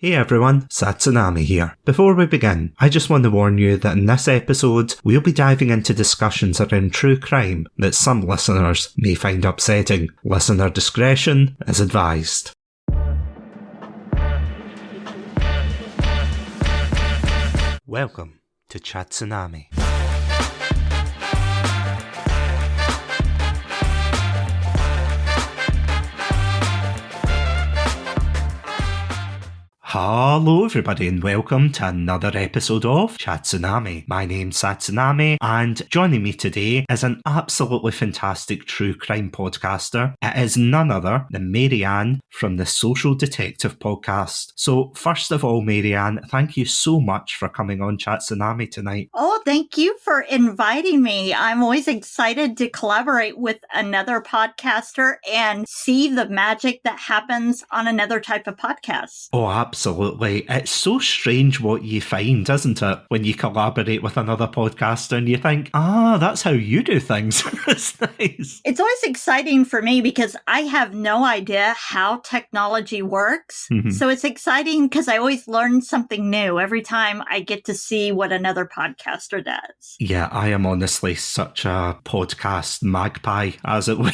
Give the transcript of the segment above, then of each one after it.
Hey everyone, Satsunami here. Before we begin, I just want to warn you that in this episode, we'll be diving into discussions around true crime that some listeners may find upsetting. Listener discretion is advised. Welcome to Satsunami. Hello everybody and welcome to another episode of Satsunami. My name's Satsunami and joining me today is an absolutely fantastic true crime podcaster. It is none other than MaryAnne from the Social Detective Podcast. So first of all, MaryAnne, thank you so much for coming on Satsunami tonight. Oh, thank you for inviting me. I'm always excited to collaborate with another podcaster and see the magic that happens on another type of podcast. Oh, absolutely. It's so strange what you find, isn't it, when you collaborate with another podcaster and you think, that's how you do things. It's nice. It's always exciting for me because I have no idea how technology works. Mm-hmm. So it's exciting because I always learn something new every time I get to see what another podcaster does. Yeah, I am honestly such a podcast magpie, as it were,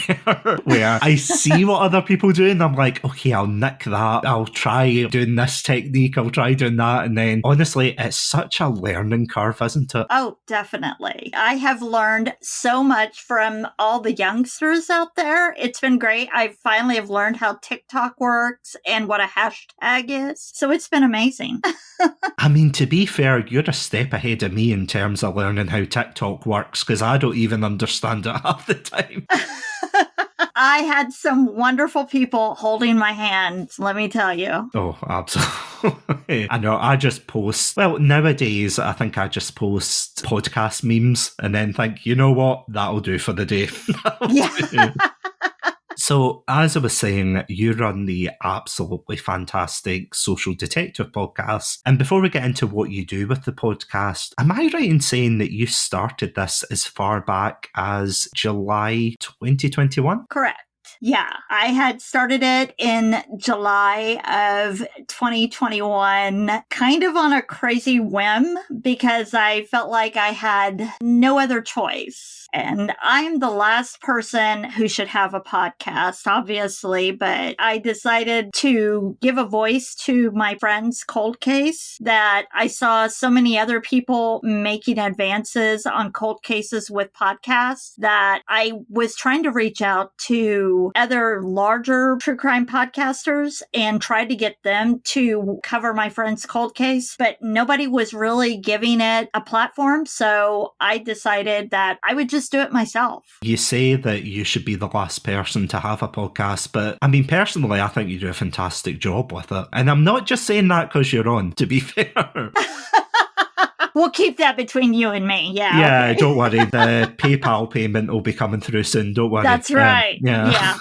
where I see what other people do and I'm like, okay, I'll nick that. I'll try doing this technique, I'll try doing that. And then honestly, it's such a learning curve, isn't it? Oh, definitely. I have learned so much from all the youngsters out there. It's been great. I finally have learned how TikTok works and what a hashtag is. So it's been amazing. I mean, to be fair, you're a step ahead of me in terms of learning how TikTok works because I don't even understand it half the time. I had some wonderful people holding my hand, let me tell you. Oh, absolutely. I know, I just post, well, nowadays, I think I just post podcast memes and then think, you know what, that'll do for the day. Yeah. So, as I was saying, you run the absolutely fantastic Social Detective Podcast. And before we get into what you do with the podcast, am I right in saying that you started this as far back as July 2021? Correct. Yeah, I had started it in July of 2021, kind of on a crazy whim because I felt like I had no other choice. And I'm the last person who should have a podcast, obviously, but I decided to give a voice to my friend's cold case that I saw so many other people making advances on cold cases with podcasts that I was trying to reach out to other larger true crime podcasters and tried to get them to cover my friend's cold case, but nobody was really giving it a platform. So I decided that I would just do it myself. You say that you should be the last person to have a podcast, but I mean, personally, I think you do a fantastic job with it. And I'm not just saying that because you're on, to be fair. We'll keep that between you and me. Yeah. Yeah, okay. Don't worry. The PayPal payment will be coming through soon. Don't worry. That's right. Yeah.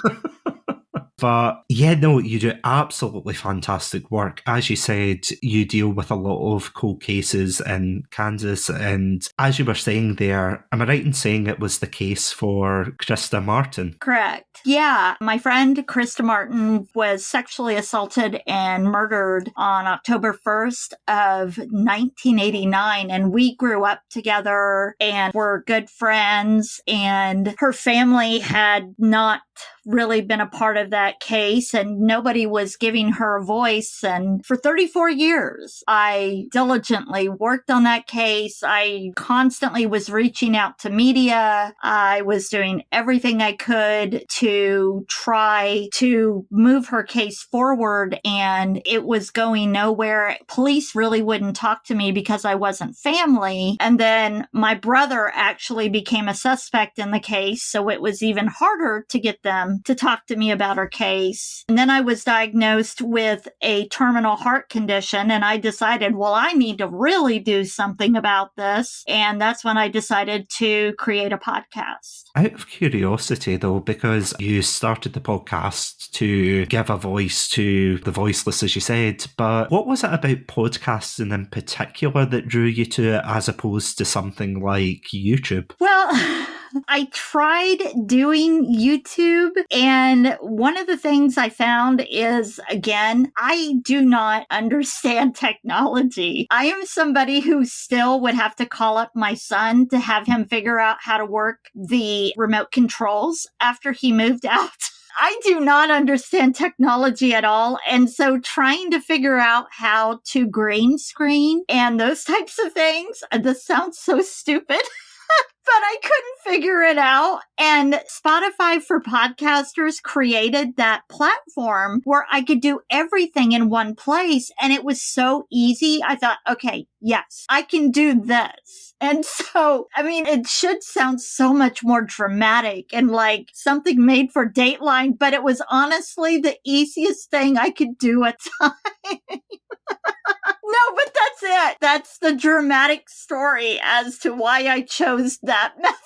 But yeah, no, you do absolutely fantastic work. As you said, you deal with a lot of cold cases in Kansas. And as you were saying there, am I right in saying it was the case for Krista Martin? Correct. Yeah. My friend Krista Martin was sexually assaulted and murdered on October 1st of 1989. And we grew up together and were good friends. And her family had not really been a part of that case and nobody was giving her a voice. And for 34 years, I diligently worked on that case. I constantly was reaching out to media. I was doing everything I could to try to move her case forward and it was going nowhere. Police really wouldn't talk to me because I wasn't family. And then my brother actually became a suspect in the case. So it was even harder to get them to talk to me about her case. And then I was diagnosed with a terminal heart condition and I decided, well, I need to really do something about this. And that's when I decided to create a podcast. Out of curiosity though, because you started the podcast to give a voice to the voiceless, as you said, but what was it about podcasting in particular that drew you to it as opposed to something like YouTube? Well, I tried doing YouTube, and one of the things I found is, again, I do not understand technology. I am somebody who still would have to call up my son to have him figure out how to work the remote controls after he moved out. I do not understand technology at all. And so trying to figure out how to green screen and those types of things, this sounds so stupid. But I couldn't figure it out. And Spotify for Podcasters created that platform where I could do everything in one place. And it was so easy. I thought, okay, yes, I can do this. And so, I mean, it should sound so much more dramatic and like something made for Dateline, but it was honestly the easiest thing I could do at time. No, but that's it. That's the dramatic story as to why I chose that method.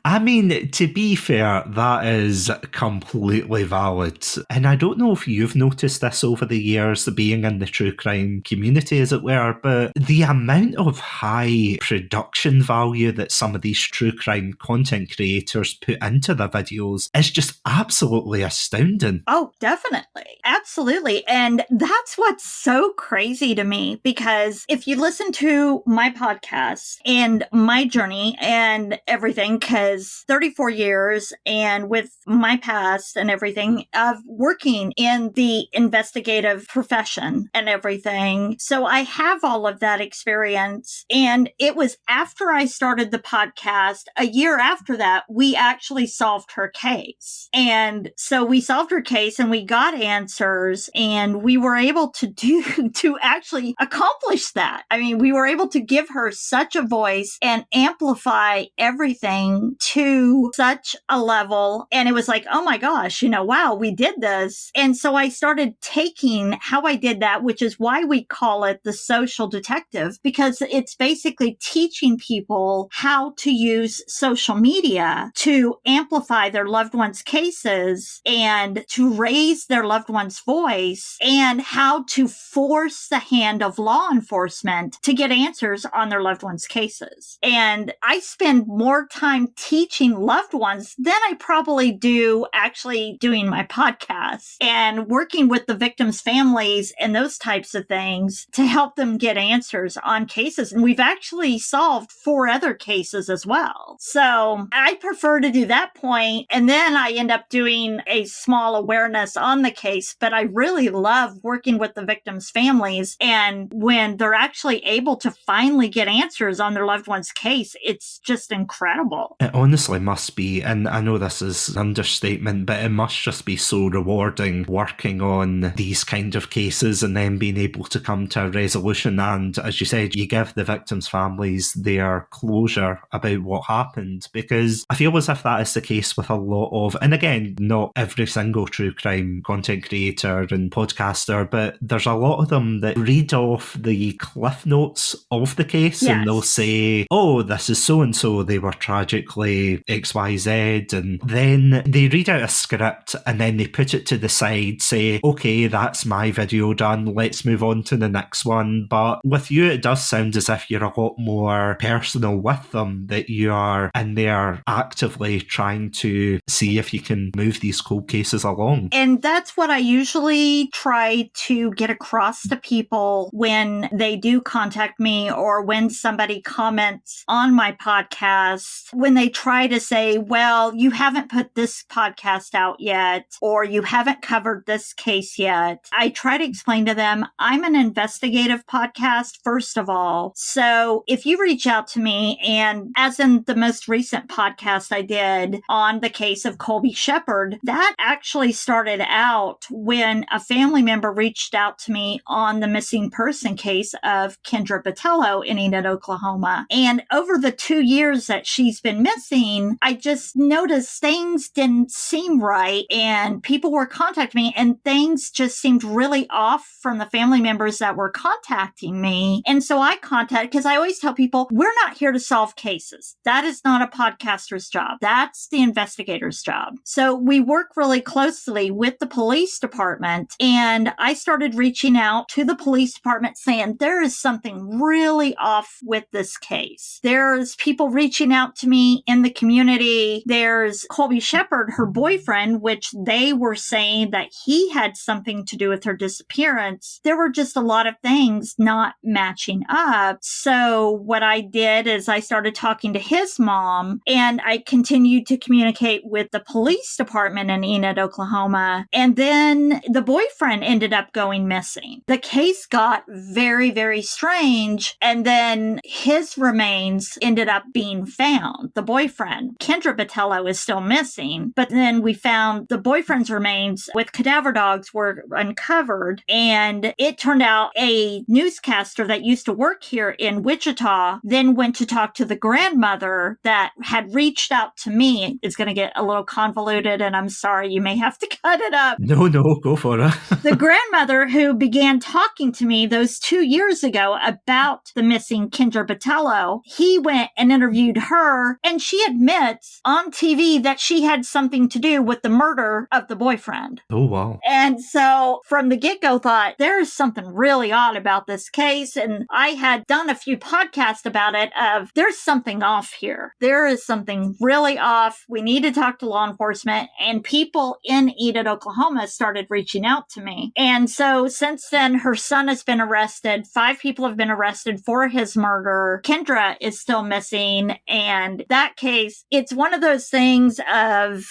I mean, to be fair, that is completely valid. And I don't know if you've noticed this over the years, being in the true crime community, as it were, but the amount of high production value that some of these true crime content creators put into their videos is just absolutely astounding. Oh, definitely. Absolutely. And that's what's so crazy to me, because if you listen to my podcast and my journey and everything, because 34 years and with my past and everything of working in the investigative profession and everything. So I have all of that experience. And it was after I started the podcast, a year after that, we actually solved her case. And so we solved her case and we got answers, and we were able to actually accomplish that. I mean, we were able to give her such a voice and amplify everything to such a level. And it was like, oh my gosh, wow, we did this. And so I started taking how I did that, which is why we call it the social detective, because it's basically teaching people how to use social media to amplify their loved ones' cases and to raise their loved one's voice, and how to force the hand of law enforcement to get answers on their loved ones' cases. And I spend more time teaching loved ones than I probably do actually doing my podcast and working with the victims' families and those types of things to help them get answers on cases. And we've actually solved 4 other cases as well. So I prefer to do that point, and then I end up doing a small awareness on the case. But I really love working with the victims' families, and when they're actually able to finally get answers on their loved one's case, it's just incredible. It honestly must be, and I know this is an understatement, but it must just be so rewarding working on these kind of cases and then being able to come to a resolution. And as you said, you give the victims' families their closure about what happened, because I feel as if that is the case with a lot of, and again, not every single true crime content creator and podcaster, but there's a lot of them that read off the cliff notes of the case. Yes. And they'll say, oh, this is so-and-so, they were tragically XYZ, and then they read out a script and then they put it to the side, say, okay, that's my video done, let's move on to the next one. But with you, it does sound as if you're a lot more personal with them, that you are in there actively trying to see if you can move these cold cases along. And that's what I usually try to get across to people when they do contact me, or when somebody comments on my podcast, when they try to say, well, you haven't put this podcast out yet, or you haven't covered this case yet. I try to explain to them, I'm an investigative podcast, first of all. So if you reach out to me, and as in the most recent podcast I did on the case of Colby Shepard, that actually started out when a family member reached out to me on the missing person case of Kendra Botello in Enid, Oklahoma. And over the 2 years that she's been missing, I just noticed things didn't seem right, and people were contacting me, and things just seemed really off from the family members that were contacting me. And so I contacted, because I always tell people, we're not here to solve cases. That is not a podcaster's job. That's the investigator's job. So we work really closely with the police department, and I started reaching out to the police department saying, there is something really off with this case. There's people reaching out to me in the community. There's Colby Shepard, her boyfriend, which they were saying that he had something to do with her disappearance. There were just a lot of things not matching up. So what I did is I started talking to his mom, and I continued to communicate with the police department in Enid, Oklahoma. And then the boyfriend ended up going missing. The case got very, very strange. And then his remains ended up being found. The boyfriend, Kendra Botello, is still missing. But then we found the boyfriend's remains with cadaver dogs were uncovered. And it turned out a newscaster that used to work here in Wichita then went to talk to the grandmother that had reached out to me. It's going to get a little convoluted, and I'm sorry, you may have to cut it up. No, go for it. The grandmother who began talking to me those 2 years ago about the missing Kendra Botello, he went and interviewed her, and she admits on TV that she had something to do with the murder of the boyfriend. Oh, wow. And so from the get-go thought, there is something really odd about this case, and I had done a few podcasts about it of there's something off here. There is something really off. We need to talk to law enforcement, and people in Enid, Oklahoma started reaching out to me. And so since then, her son has been arrested. 5 people have been arrested for his murder. Kendra is still missing. And that case, it's one of those things of,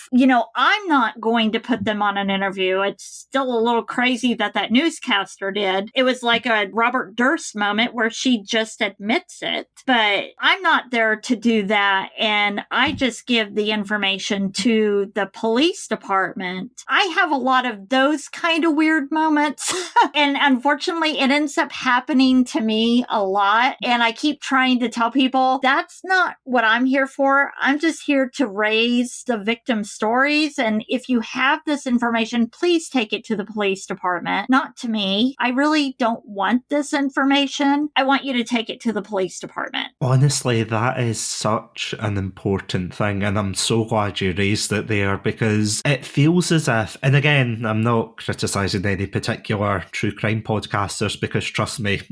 I'm not going to put them on an interview. It's still a little crazy that newscaster did. It was like a Robert Durst moment where she just admits it. But I'm not there to do that. And I just give the information to the police department. I have a lot of those kind of weird moments. And unfortunately, it ends up happening to me a lot. And I keep trying to tell people that's not what I'm here for. I'm just here to raise the victim stories. And if you have this information, please take it to the police department, not to me. I really don't want this information. I want you to take it to the police department. Honestly, that is such an important thing, and I'm so glad you raised it there, because it feels as if, and again, I'm not criticising any particular true crime podcasters, because trust me,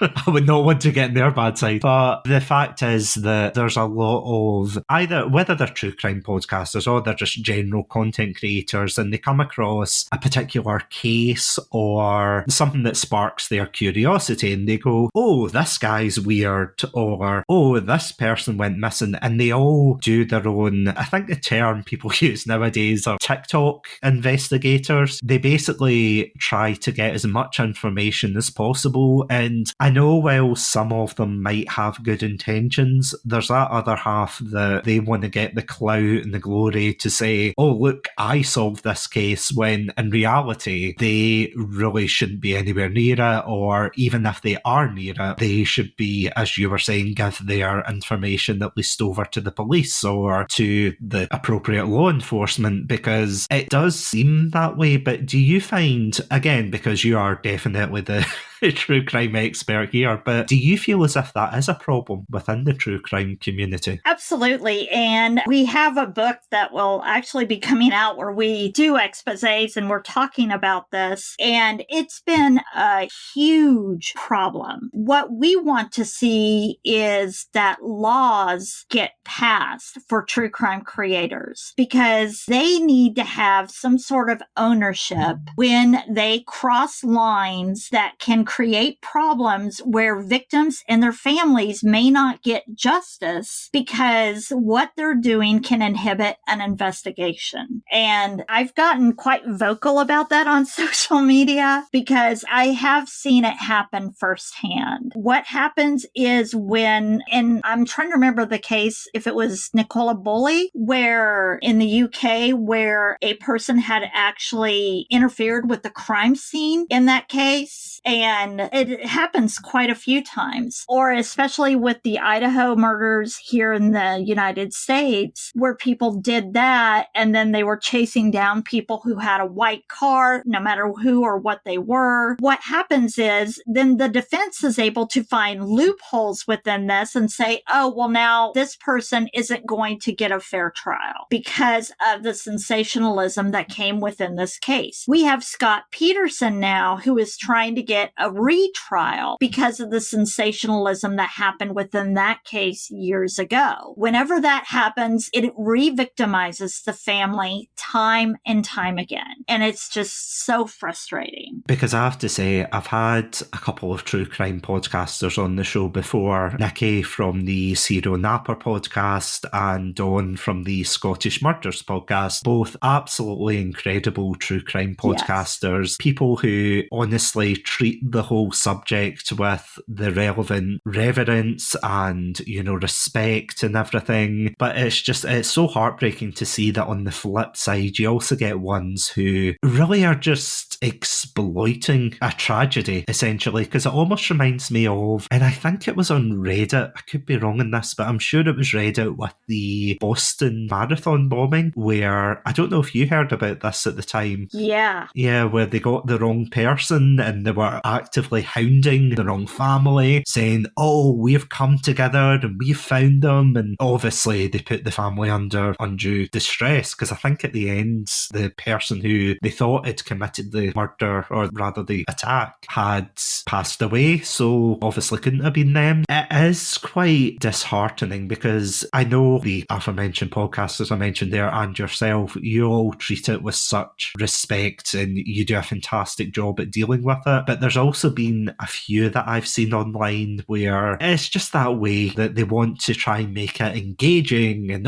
I would not want to get in their bad side, but the fact is that there's a lot of, either whether they're true crime podcasters or they're just general content creators, and they come across a particular case or something that sparks their curiosity, and they go, oh, this guy's weird, or oh, this person went missing, and they all do their own, I think the term people use nowadays are TikTok investigators. They basically try to get as much information as possible, and I know while some of them might have good intentions, there's that other half that they want to get the clout and the glory to say, oh, look, I solved this case, when in reality they really shouldn't be anywhere near it, or even if they are near it, they should be, as you were saying, give their information at least over to the police or to the appropriate law enforcement, because it does seem that way. But do you find, again, because you are definitely the true crime expert here, but do you feel as if that is a problem within the true crime community? Absolutely. And we have a book that will actually be coming out where we do exposés and we're talking about this. And it's been a huge problem. What we want to see is that laws get passed for true crime creators, because they need to have some sort of ownership when they cross lines that can create problems where victims and their families may not get justice because what they're doing can inhibit an investigation. And I've gotten quite vocal about that on social media because I have seen it happen firsthand. What happens is when, and I'm trying to remember the case, if it was Nicola Bulley, where in the UK, where a person had actually interfered with the crime scene in that case. And it happens quite a few times, or especially with the Idaho murders here in the United States, where people did that and then they were chasing down people who had a white car, no matter who or what they were. What happens is then the defense is able to find loopholes within this and say, oh, well, now this person isn't going to get a fair trial because of the sensationalism that came within this case. We have Scott Peterson now, who is trying to get get a retrial because of the sensationalism that happened within that case years ago. Whenever that happens, it re-victimizes the family time and time again. And it's just so frustrating. Because I have to say, I've had a couple of true crime podcasters on the show before. Nikki from the Serial Napper podcast and Dawn from the Scottish Murders podcast. Both absolutely incredible true crime podcasters. Yes. People who honestly treat the whole subject with the relevant reverence and, respect and everything. But it's so heartbreaking to see that on the flip side, you also get ones who really are just exploiting a tragedy, essentially, because it almost reminds me of, and I think it was on Reddit, I could be wrong in this, but I'm sure it was Reddit with the Boston Marathon bombing, where, I don't know if you heard about this at the time. Yeah. Yeah, where they got the wrong person and they were actively hounding the wrong family, saying, oh, we've come together and we've found them, and obviously they put the family under undue distress, because I think at the end, the person who they thought had committed the murder, or rather the attack, had passed away, so obviously couldn't have been them. It is quite disheartening, because I know the aforementioned podcasters I mentioned there and yourself, you all treat it with such respect and you do a fantastic job at dealing with it, but there's also been a few that I've seen online where it's just that way that they want to try and make it engaging and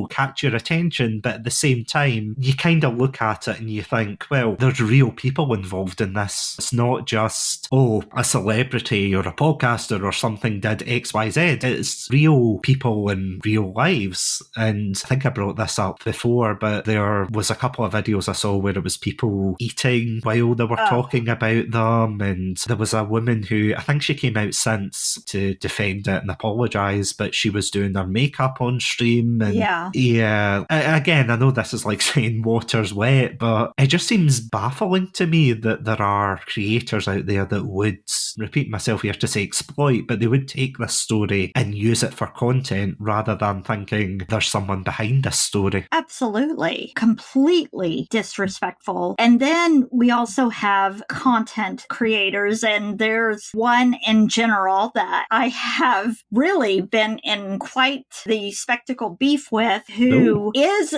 catch your attention, but at the same time you kind of look at it and you think, well, there's real people involved in this. It's not just, a celebrity or a podcaster or something did XYZ. It's real people in real lives. And I think I brought this up before, but there was a couple of videos I saw where it was people eating while they were talking about them, and there was a woman who, I think she came out since to defend it and apologise, but she was doing her makeup on stream, and again, I know this is like saying water's wet, but it just seems baffling to me that there are creators out there that would, repeat myself here to say exploit, but they would take this story and use it for content rather than thinking there's someone behind this story. Absolutely. Completely disrespectful. And then we also have content creators, and there's one in general that I have really been in quite the spectacle beef with, who is,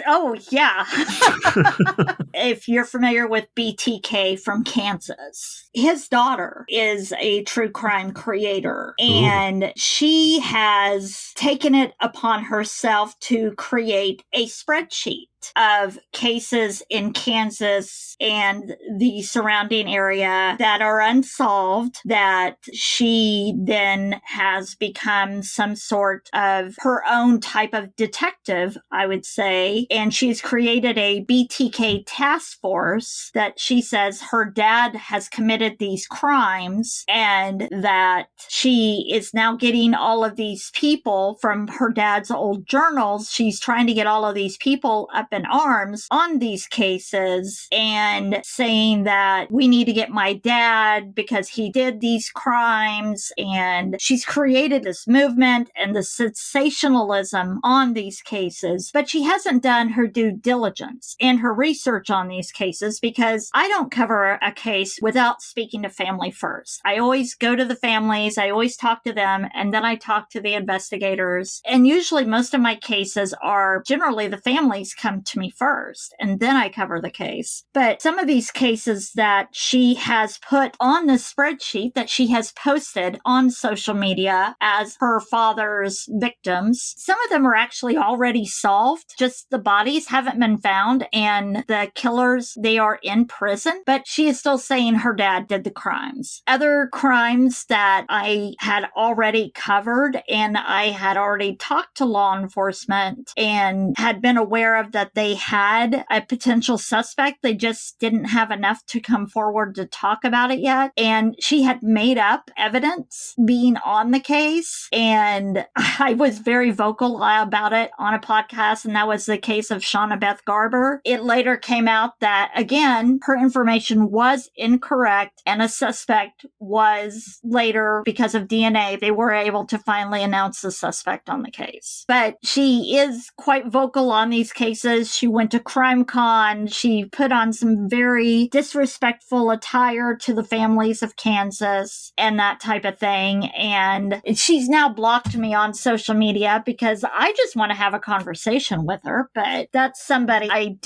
if you're familiar with BTK from Kansas, his daughter is a true crime creator, and she has taken it upon herself to create a spreadsheet of cases in Kansas and the surrounding area that are unsolved, that she then has become some sort of her own type of detective, I would say. And she's created a BTK task force that she says her dad has committed these crimes, and that she is now getting all of these people from her dad's old journals. She's trying to get all of these people up in arms on these cases and saying that we need to get my dad because he did these crimes. And she's created this movement and the sensationalism on these cases, but she hasn't done her due diligence and her research on these cases, because I don't cover a case without speaking to family first. I always go to the families, I always talk to them, and then I talk to the investigators. And usually most of my cases are generally the families come to me first, and then I cover the case. But some of these cases that she has put on the spreadsheet that she has posted on social media as her father's victims, some of them are actually already solved. Just the bodies haven't been found, and the killers, they are in prison, but she is still saying her dad did the crimes. Other crimes that I had already covered and I had already talked to law enforcement and had been aware of, that they had a potential suspect. They just didn't have enough to come forward to talk about it yet. And she had made up evidence being on the case. And I was very vocal about it on a podcast, and that was the case of Shauna Beth Garber. It later came out that, again, her information was incorrect, and a suspect was later, because of DNA, they were able to finally announce the suspect on the case. But she is quite vocal on these cases. Kansas. She went to CrimeCon. She put on some very disrespectful attire to the families of Kansas and that type of thing. And she's now blocked me on social media because I just want to have a conversation with her. But that's somebody I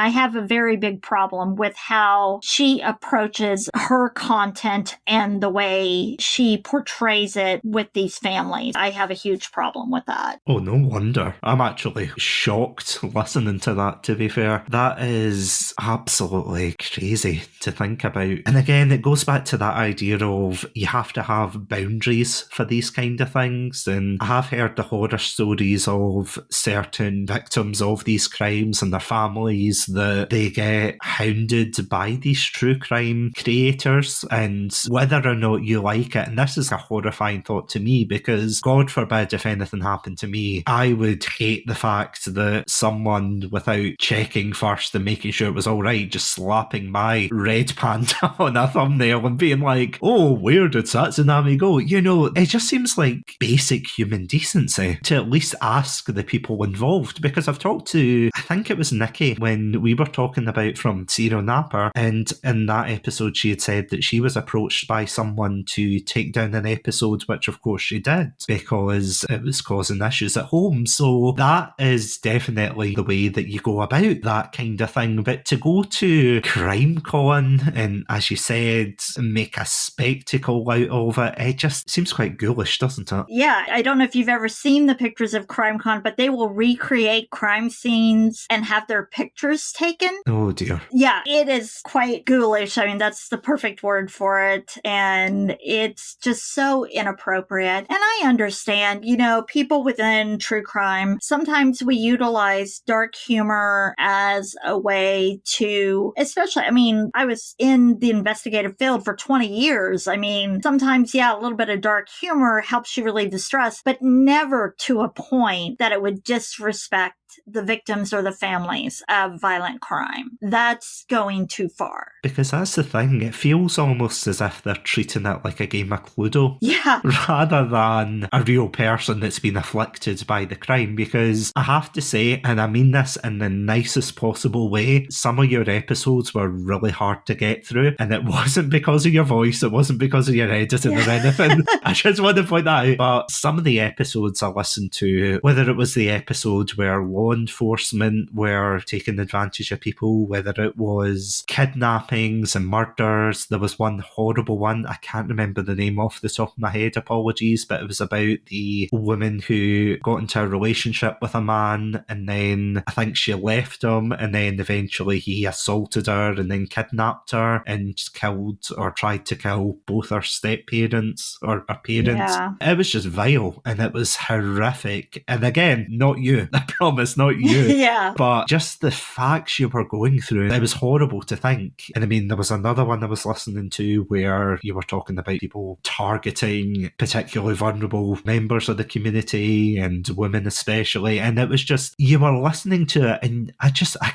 have a very big problem with how she approaches her content and the way she portrays it with these families. I have a huge problem with that. Oh, no wonder. I'm actually shocked listening to that, to be fair. That is absolutely crazy to think about. And again, it goes back to that idea of you have to have boundaries for these kind of things. And I have heard the horror stories of certain victims of these crimes and their families that they get hounded by these true crime creators, and whether or not you like it, and this is a horrifying thought to me, because God forbid if anything happened to me, I would hate the fact that someone, without checking first and making sure it was all right, just slapping my red panda on a thumbnail and being like, oh, where did Satsunami go? You know, it just seems like basic human decency to at least ask the people involved, because I've talked to, I think it was Nikki, when we were talking about from Serial Napper, and in that episode she had said that she was approached by someone to take down an episode, which of course she did, because it was causing issues at home. So that is definitely the way that you go about that kind of thing. But to go to CrimeCon and, as you said, make a spectacle out of it, it just seems quite ghoulish, doesn't it? Yeah, I don't know if you've ever seen the pictures of CrimeCon, but they will recreate crime scenes and have their pictures taken. Oh dear. Yeah, it is quite ghoulish. I mean, that's the perfect word for it. And it's just so inappropriate. And I understand, you know, people within true crime, sometimes we utilize dark humor as a way to, especially, I mean, I was in the investigative field for 20 years. I mean, sometimes, yeah, a little bit of dark humor helps you relieve the stress, but never to a point that it would disrespect the victims or the families of violent crime. That's going too far. Because that's the thing, it feels almost as if they're treating it like a game of Cluedo. Yeah. Rather than a real person that's been afflicted by the crime. Because I have to say, and I mean this in the nicest possible way, some of your episodes were really hard to get through, and it wasn't because of your voice, it wasn't because of your editing or anything. I just want to point that out. But some of the episodes I listened to, whether it was the episode where law enforcement were taking advantage of people, whether it was kidnappings and murders. There was one horrible one, I can't remember the name off the top of my head, apologies, but it was about the woman who got into a relationship with a man, and then I think she left him, and then eventually he assaulted her and then kidnapped her and killed or tried to kill both her step-parents or her parents. Yeah. It was just vile and it was horrific. And again, not you, I promise, not you. Yeah. But just the facts you were going through, it was horrible to think. And I mean, there was another one I was listening to where you were talking about people targeting particularly vulnerable members of the community and women especially. And it was just, you were listening to it and I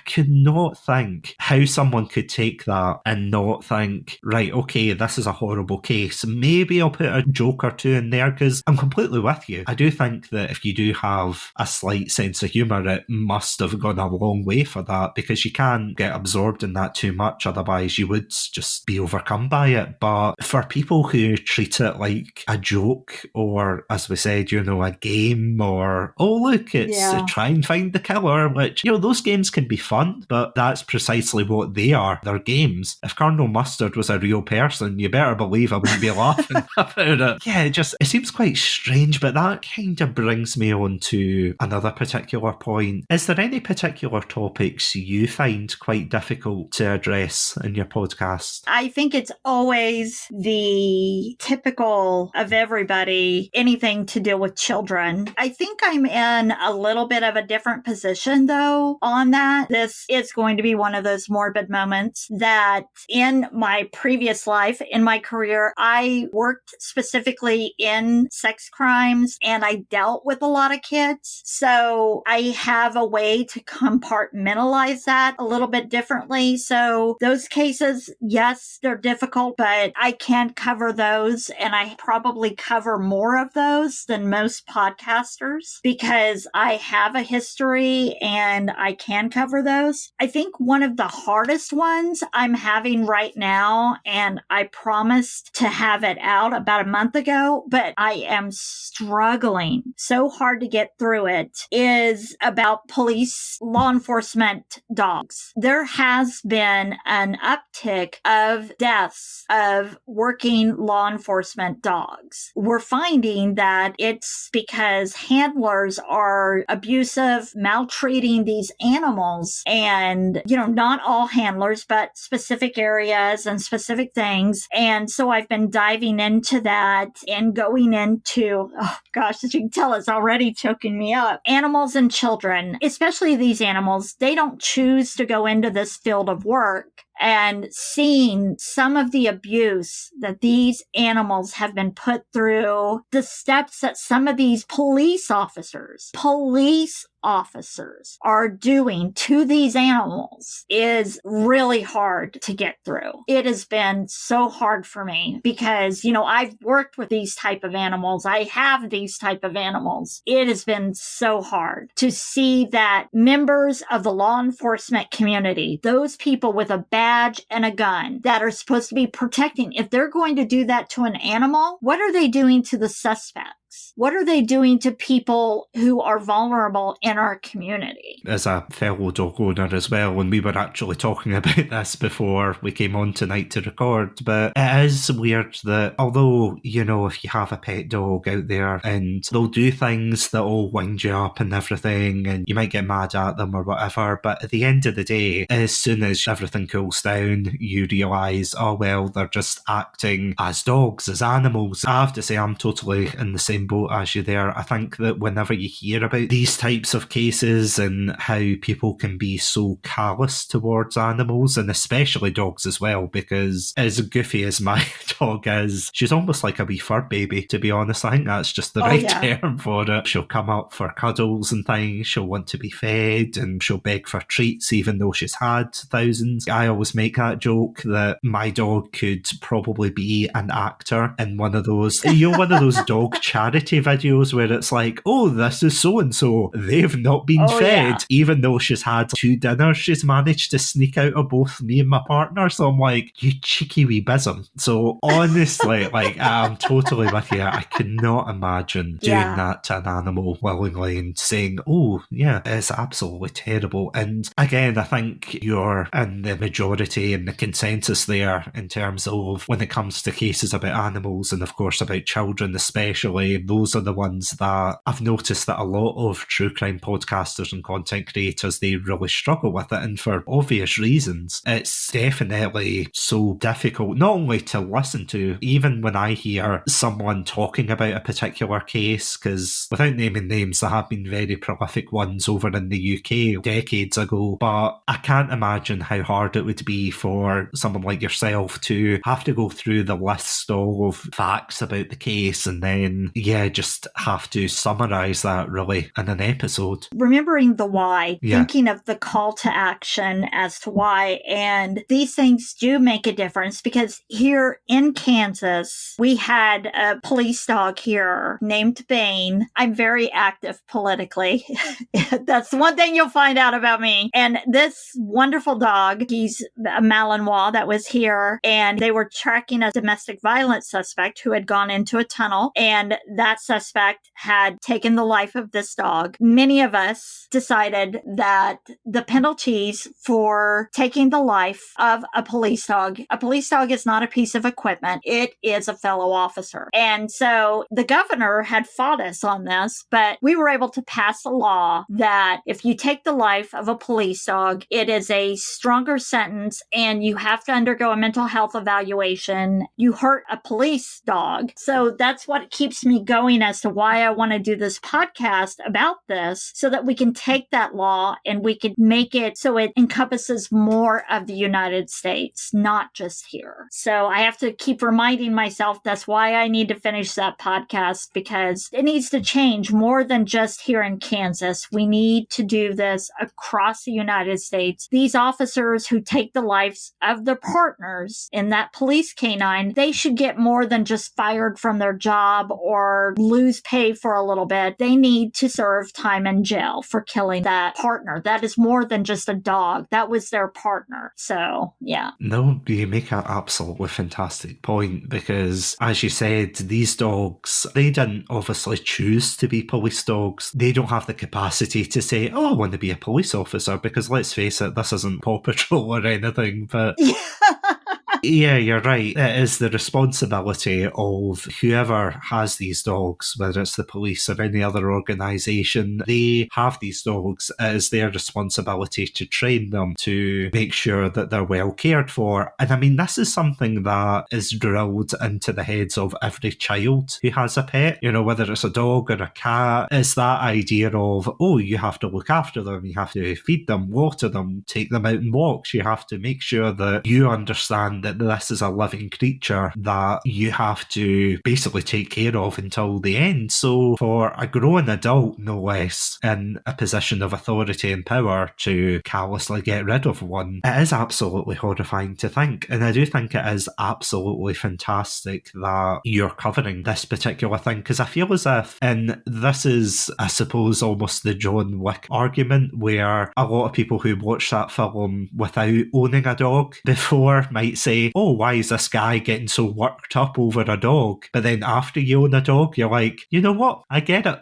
could not think how someone could take that and not think, right, okay, this is a horrible case. Maybe I'll put a joke or two in there, because I'm completely with you. I do think that if you do have a slight sense of humour, it must have gone a long way for that, because you can't get absorbed in that too much, otherwise you would just be overcome by it. But for people who treat it like a joke, or as we said, you know, a game, or oh look, it's try and find the killer, which, you know, those games can be fun, but that's precisely what they are. They're games. If Colonel Mustard was a real person, you better believe I wouldn't be laughing about it. Yeah, it seems quite strange, but that kind of brings me on to another particular point. Is there any particular topics you find quite difficult to address in your podcast? I think it's always the typical of everybody, anything to do with children. I think I'm in a little bit of a different position, though, on that. This is going to be one of those morbid moments that in my previous life, in my career, I worked specifically in sex crimes and I dealt with a lot of kids. So I have a way to compartmentalize that a little bit differently. So those cases, yes, they're difficult, but I can cover those, and I probably cover more of those than most podcasters because I have a history and I can cover those. I think one of the hardest ones I'm having right now, and I promised to have it out about a month ago, but I am struggling so hard to get through it, is about police law enforcement dogs. There has been an uptick of deaths of working law enforcement dogs. We're finding that it's because handlers are abusive, maltreating these animals, and, not all handlers, but specific areas and specific things. And so I've been diving into that and going into, oh gosh, as you can tell, it's already choking me up. Animals and children, especially these animals, they don't choose to go into this field of work. And seeing some of the abuse that these animals have been put through, the steps that some of these police officers are doing to these animals is really hard to get through. It has been so hard for me because, I've worked with these type of animals. I have these type of animals. It has been so hard to see that members of the law enforcement community, those people with a badge and a gun that are supposed to be protecting, if they're going to do that to an animal, what are they doing to the suspect? What are they doing to people who are vulnerable in our community? As a fellow dog owner as well, and we were actually talking about this before we came on tonight to record, but it is weird that although, if you have a pet dog out there and they'll do things that'll wind you up and everything, and you might get mad at them or whatever, but at the end of the day, as soon as everything cools down, you realise, oh well, they're just acting as dogs, as animals. I have to say, I'm totally in the same boat as you there. I think that whenever you hear about these types of cases and how people can be so callous towards animals, and especially dogs as well, because as goofy as my dog is, she's almost like a wee fur baby, to be honest. I think that's just the right term for it. She'll come up for cuddles and things, she'll want to be fed, and she'll beg for treats even though she's had thousands. I always make that joke that my dog could probably be an actor in one of those, one of those dog charity videos where it's like, oh, this is so-and-so, they've not been fed. Even though she's had 2 dinners, she's managed to sneak out of both me and my partner. So I'm like, you cheeky wee bizzum. So honestly, I'm totally with you. I cannot imagine doing that to an animal willingly and saying, oh yeah, it's absolutely terrible. And again, I think you're in the majority and the consensus there in terms of when it comes to cases about animals, and of course about children especially. Those are the ones that I've noticed that a lot of true crime podcasters and content creators, they really struggle with it, and for obvious reasons. It's definitely so difficult not only to listen to, even when I hear someone talking about a particular case, because without naming names, there have been very prolific ones over in the UK decades ago, but I can't imagine how hard it would be for someone like yourself to have to go through the list of facts about the case and then just have to summarise that really in an episode. Remembering the why, thinking of the call to action as to why, and these things do make a difference because here in Kansas, we had a police dog here named Bane. I'm very active politically. That's one thing you'll find out about me. And this wonderful dog, he's a Malinois that was here, and they were tracking a domestic violence suspect who had gone into a tunnel, and that suspect had taken the life of this dog. Many of us decided that the penalties for taking the life of a police dog is not a piece of equipment. It is a fellow officer. And so the governor had fought us on this, but we were able to pass a law that if you take the life of a police dog, it is a stronger sentence and you have to undergo a mental health evaluation. You hurt a police dog. So that's what keeps me me going as to why I want to do this podcast about this, so that we can take that law and we can make it so it encompasses more of the United States, not just here. So I have to keep reminding myself that's why I need to finish that podcast, because it needs to change more than just here in Kansas. We need to do this across the United States. These officers who take the lives of their partners in that police canine, they should get more than just fired from their job or lose pay for a little bit. They need to serve time in jail for killing that partner. That is more than just a dog. That was their partner. So, yeah. No, you make an absolutely fantastic point, because as you said, these dogs, they didn't obviously choose to be police dogs. They don't have the capacity to say, oh, I want to be a police officer, because let's face it, this isn't Paw Patrol or anything, but... Yeah, you're right. It is the responsibility of whoever has these dogs, whether it's the police or any other organisation. They have these dogs. It is their responsibility to train them, to make sure that they're well cared for. And I mean, this is something that is drilled into the heads of every child who has a pet, you know, whether it's a dog or a cat. It's that idea of, oh, you have to look after them, you have to feed them, water them, take them out on walks. You have to make sure that you understand that this is a living creature that you have to basically take care of until the end. So for a grown adult, no less, in a position of authority and power to callously get rid of one, it is absolutely horrifying to think. And I do think it is absolutely fantastic that you're covering this particular thing, because I feel as if, and this is, I suppose, almost the John Wick argument, where a lot of people who watch that film without owning a dog before might say, oh, why is this guy getting so worked up over a dog? But then after you own a dog, you're like, you know what? I get it.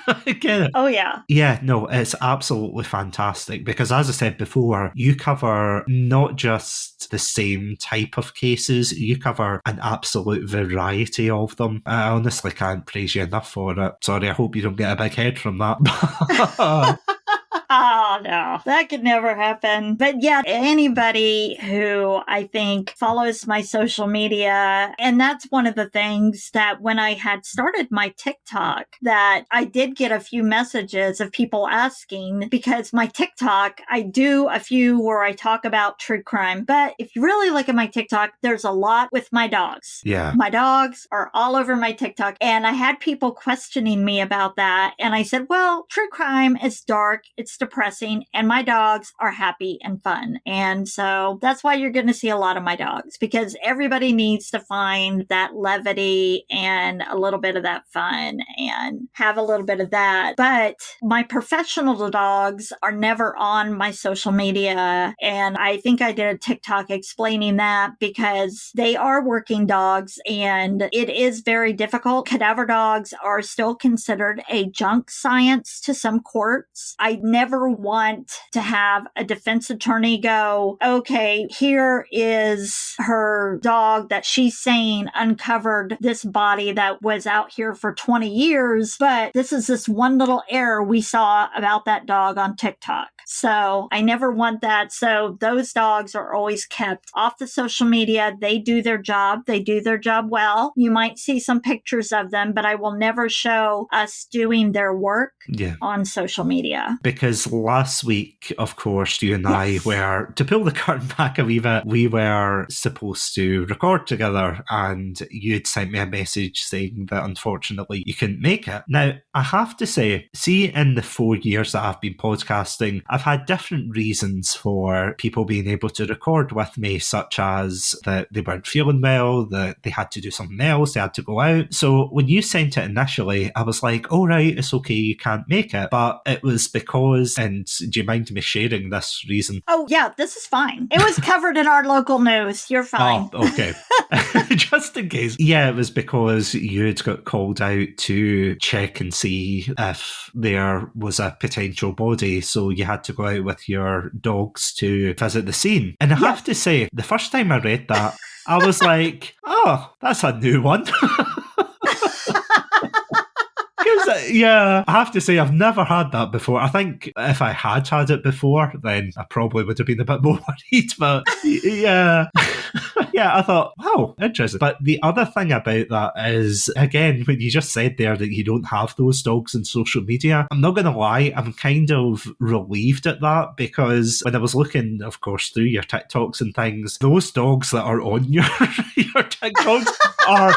I get it. Oh, yeah. Yeah, no, it's absolutely fantastic, because as I said before, you cover not just the same type of cases, you cover an absolute variety of them. I honestly can't praise you enough for it. Sorry, I hope you don't get a big head from that. Oh, no, that could never happen. But yeah, anybody who I think follows my social media, and that's one of the things that when I had started my TikTok, that I did get a few messages of people asking, because my TikTok, I do a few where I talk about true crime. But if you really look at my TikTok, there's a lot with my dogs. Yeah. My dogs are all over my TikTok. And I had people questioning me about that. And I said, well, true crime is dark. It's depressing, and my dogs are happy and fun. And so that's why you're going to see a lot of my dogs, because everybody needs to find that levity and a little bit of that fun and have a little bit of that. But my professional dogs are never on my social media. And I think I did a TikTok explaining that, because they are working dogs and it is very difficult. Cadaver dogs are still considered a junk science to some courts. I never want to have a defense attorney go, okay, here is her dog that she's saying uncovered this body that was out here for 20 years, but this is this one little error we saw about that dog on TikTok. So I never want that. So those dogs are always kept off the social media. They do their job. They do their job well. You might see some pictures of them, but I will never show us doing their work on social media. Because last week, of course, you and I were, to pull the curtain back a wee bit, we were supposed to record together, and you'd sent me a message saying that unfortunately you couldn't make it. Now, I have to say, see, in the 4 years that I've been podcasting, I've had different reasons for people being able to record with me, such as that they weren't feeling well, that they had to do something else, they had to go out. So when you sent it initially, I was like, all right, it's okay, you can't make it. But it was because, and do you mind me sharing this reason? Oh, yeah, this is fine. It was covered in our local news. You're fine. Oh, okay. Just in case. Yeah, it was because you'd got called out to check and see if there was a potential body. So you had to go out with your dogs to visit the scene. And I have to say, the first time I read that, I was like, oh, that's a new one. Yeah, I have to say, I've never had that before. I think if I had had it before, then I probably would have been a bit more worried. But yeah, Yeah, I thought, wow, interesting. But the other thing about that is, again, when you just said there that you don't have those dogs in social media, I'm not going to lie, I'm kind of relieved at that, because when I was looking, of course, through your TikToks and things, those dogs that are on your TikToks are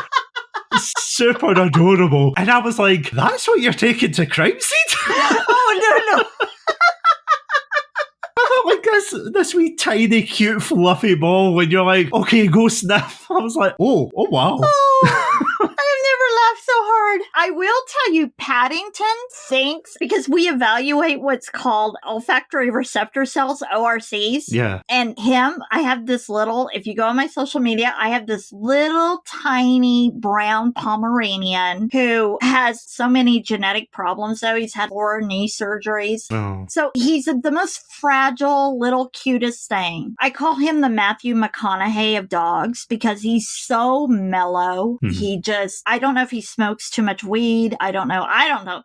super adorable. And I was like, that's what you're taking to crime scene? Oh, no. I thought, like, this wee tiny cute fluffy ball, when you're like, okay, go sniff. I was like, oh wow. I've never laughed so hard. I will tell you, Paddington thinks, because we evaluate what's called olfactory receptor cells, ORCs. Yeah. And him, I have this little, if you go on my social media, I have this little tiny brown Pomeranian who has so many genetic problems, though. He's had 4 knee surgeries. Oh. So he's the most fragile, little, cutest thing. I call him the Matthew McConaughey of dogs because he's so mellow. He just, I don't know if he smokes too much weed. I don't know.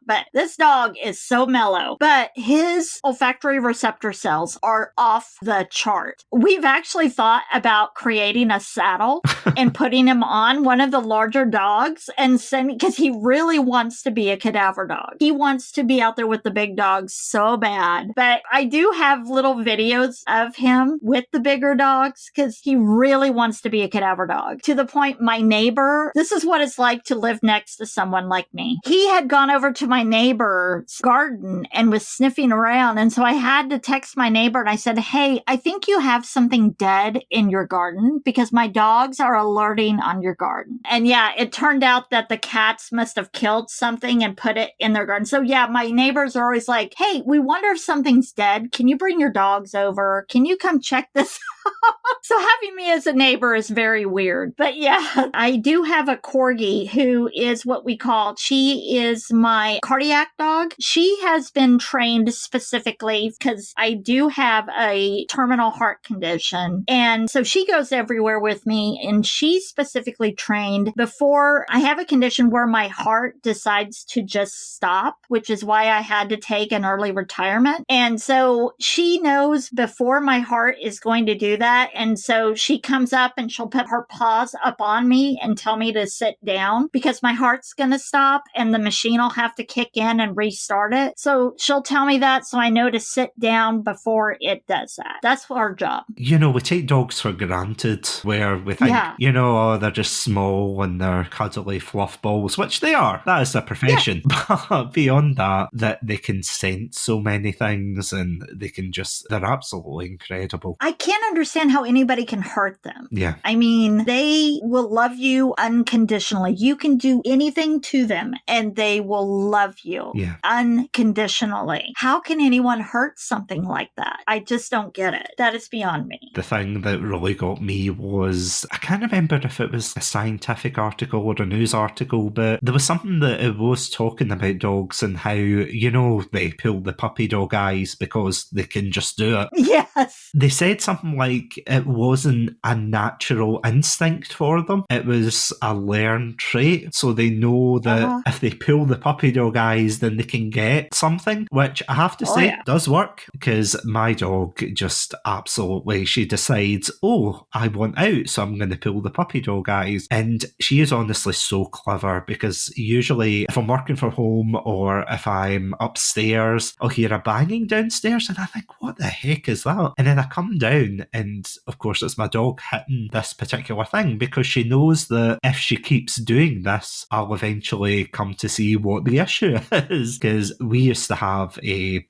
But this dog is so mellow. But his olfactory receptor cells are off the chart. We've actually thought about creating a saddle and putting him on one of the larger dogs and sending, because he really wants to be a cadaver dog. He wants to be out there with the big dogs so bad. But I do have little videos of him with the bigger dogs because he really wants to be a cadaver dog. To the point, my neighbor, this is what it's like to live next to someone like me. He had gone over to my neighbor's garden and was sniffing around. And so I had to text my neighbor and I said, hey, I think you have something dead in your garden because my dogs are alerting on your garden. And yeah, it turned out that the cats must have killed something and put it in their garden. So yeah, my neighbors are always like, hey, we wonder if something's dead. Can you bring your dogs over? Can you come check this out? So having me as a neighbor is very weird. But yeah, I do have a corgi who is what we call, she is my cardiac dog. She has been trained specifically because I do have a terminal heart condition. And so she goes everywhere with me, and she's specifically trained before I have a condition where my heart decides to just stop, which is why I had to take an early retirement. And so she knows before my heart is going to do that. And so she comes up and she'll put her paws up on me and tell me to sit down because my heart's going to stop and the machine will have to kick in and restart it. So she'll tell me that so I know to sit down before it does that. That's our job. You know, we take dogs for granted where we think, you know, oh, they're just small and they're cuddly fluff balls, which they are. That is their profession. Yeah. But beyond that, that they can sense so many things and they can just, they're absolutely incredible. I can't understand how anybody can hurt them. Yeah. I mean, they will love you unconditionally. You can do anything to them and they will love you unconditionally. How can anyone hurt something like that? I just don't get it. That is beyond me. The thing that really got me was, I can't remember if it was a scientific article or a news article, but there was something that it was talking about dogs and how, you know, they pull the puppy dog eyes because they can just do it. Yes. They said something like it wasn't a natural instinct for them. It was a learned trait. So they know that if they pull the puppy dog eyes, then they can get something, which I have to say does work, because my dog just absolutely, she decides, oh, I want out, so I'm going to pull the puppy dog eyes. And she is honestly so clever, because usually if I'm working from home or if I'm upstairs, I'll hear a banging downstairs and I think, what the heck is that? And then I come down and of course it's my dog hitting this particular thing, because she knows that if she keeps doing this, I'll eventually come to see what the issue is. Because we used to have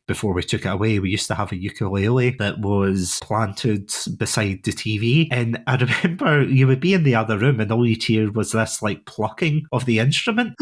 before we took it away, we used to have a ukulele that was planted beside the TV. And I remember you would be in the other room and all you'd hear was this like plucking of the instrument.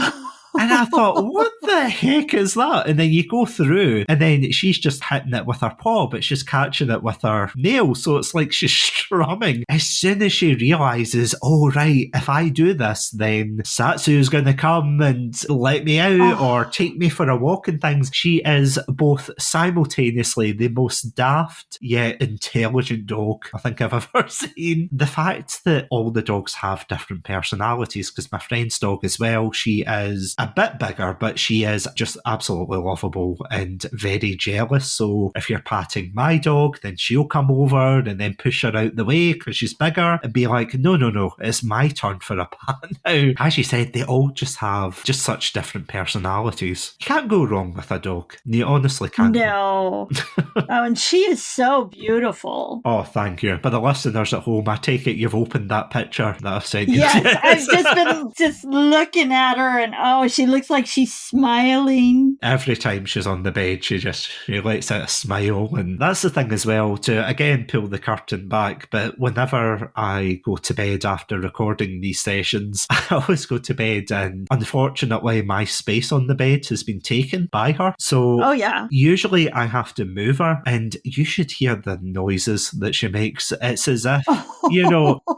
And I thought, what the heck is that? And then you go through and then she's just hitting it with her paw, but she's catching it with her nail. So it's like she's strumming. As soon as she realises, oh, right, if I do this, then Satsu's going to come and let me out or take me for a walk and things. She is both simultaneously the most daft yet intelligent dog I think I've ever seen. The fact that all the dogs have different personalities, because my friend's dog as well, she is a bit bigger, but she is just absolutely lovable and very jealous. So if you're patting my dog, then she'll come over and then push her out the way because she's bigger and be like, no, it's my turn for a pat now. As you said, they all just have just such different personalities. You can't go wrong with a dog. You honestly can't. No. Oh, and she is so beautiful. Oh, thank you. For the listeners at home, I take it you've opened that picture that I've sent you. Yes, I've just been just looking at her and she looks like she's smiling. Every time she's on the bed, she lets out a smile. And that's the thing as well, to again pull the curtain back. But whenever I go to bed after recording these sessions, I always go to bed and unfortunately my space on the bed has been taken by her. So usually I have to move her and you should hear the noises that she makes. It's as if,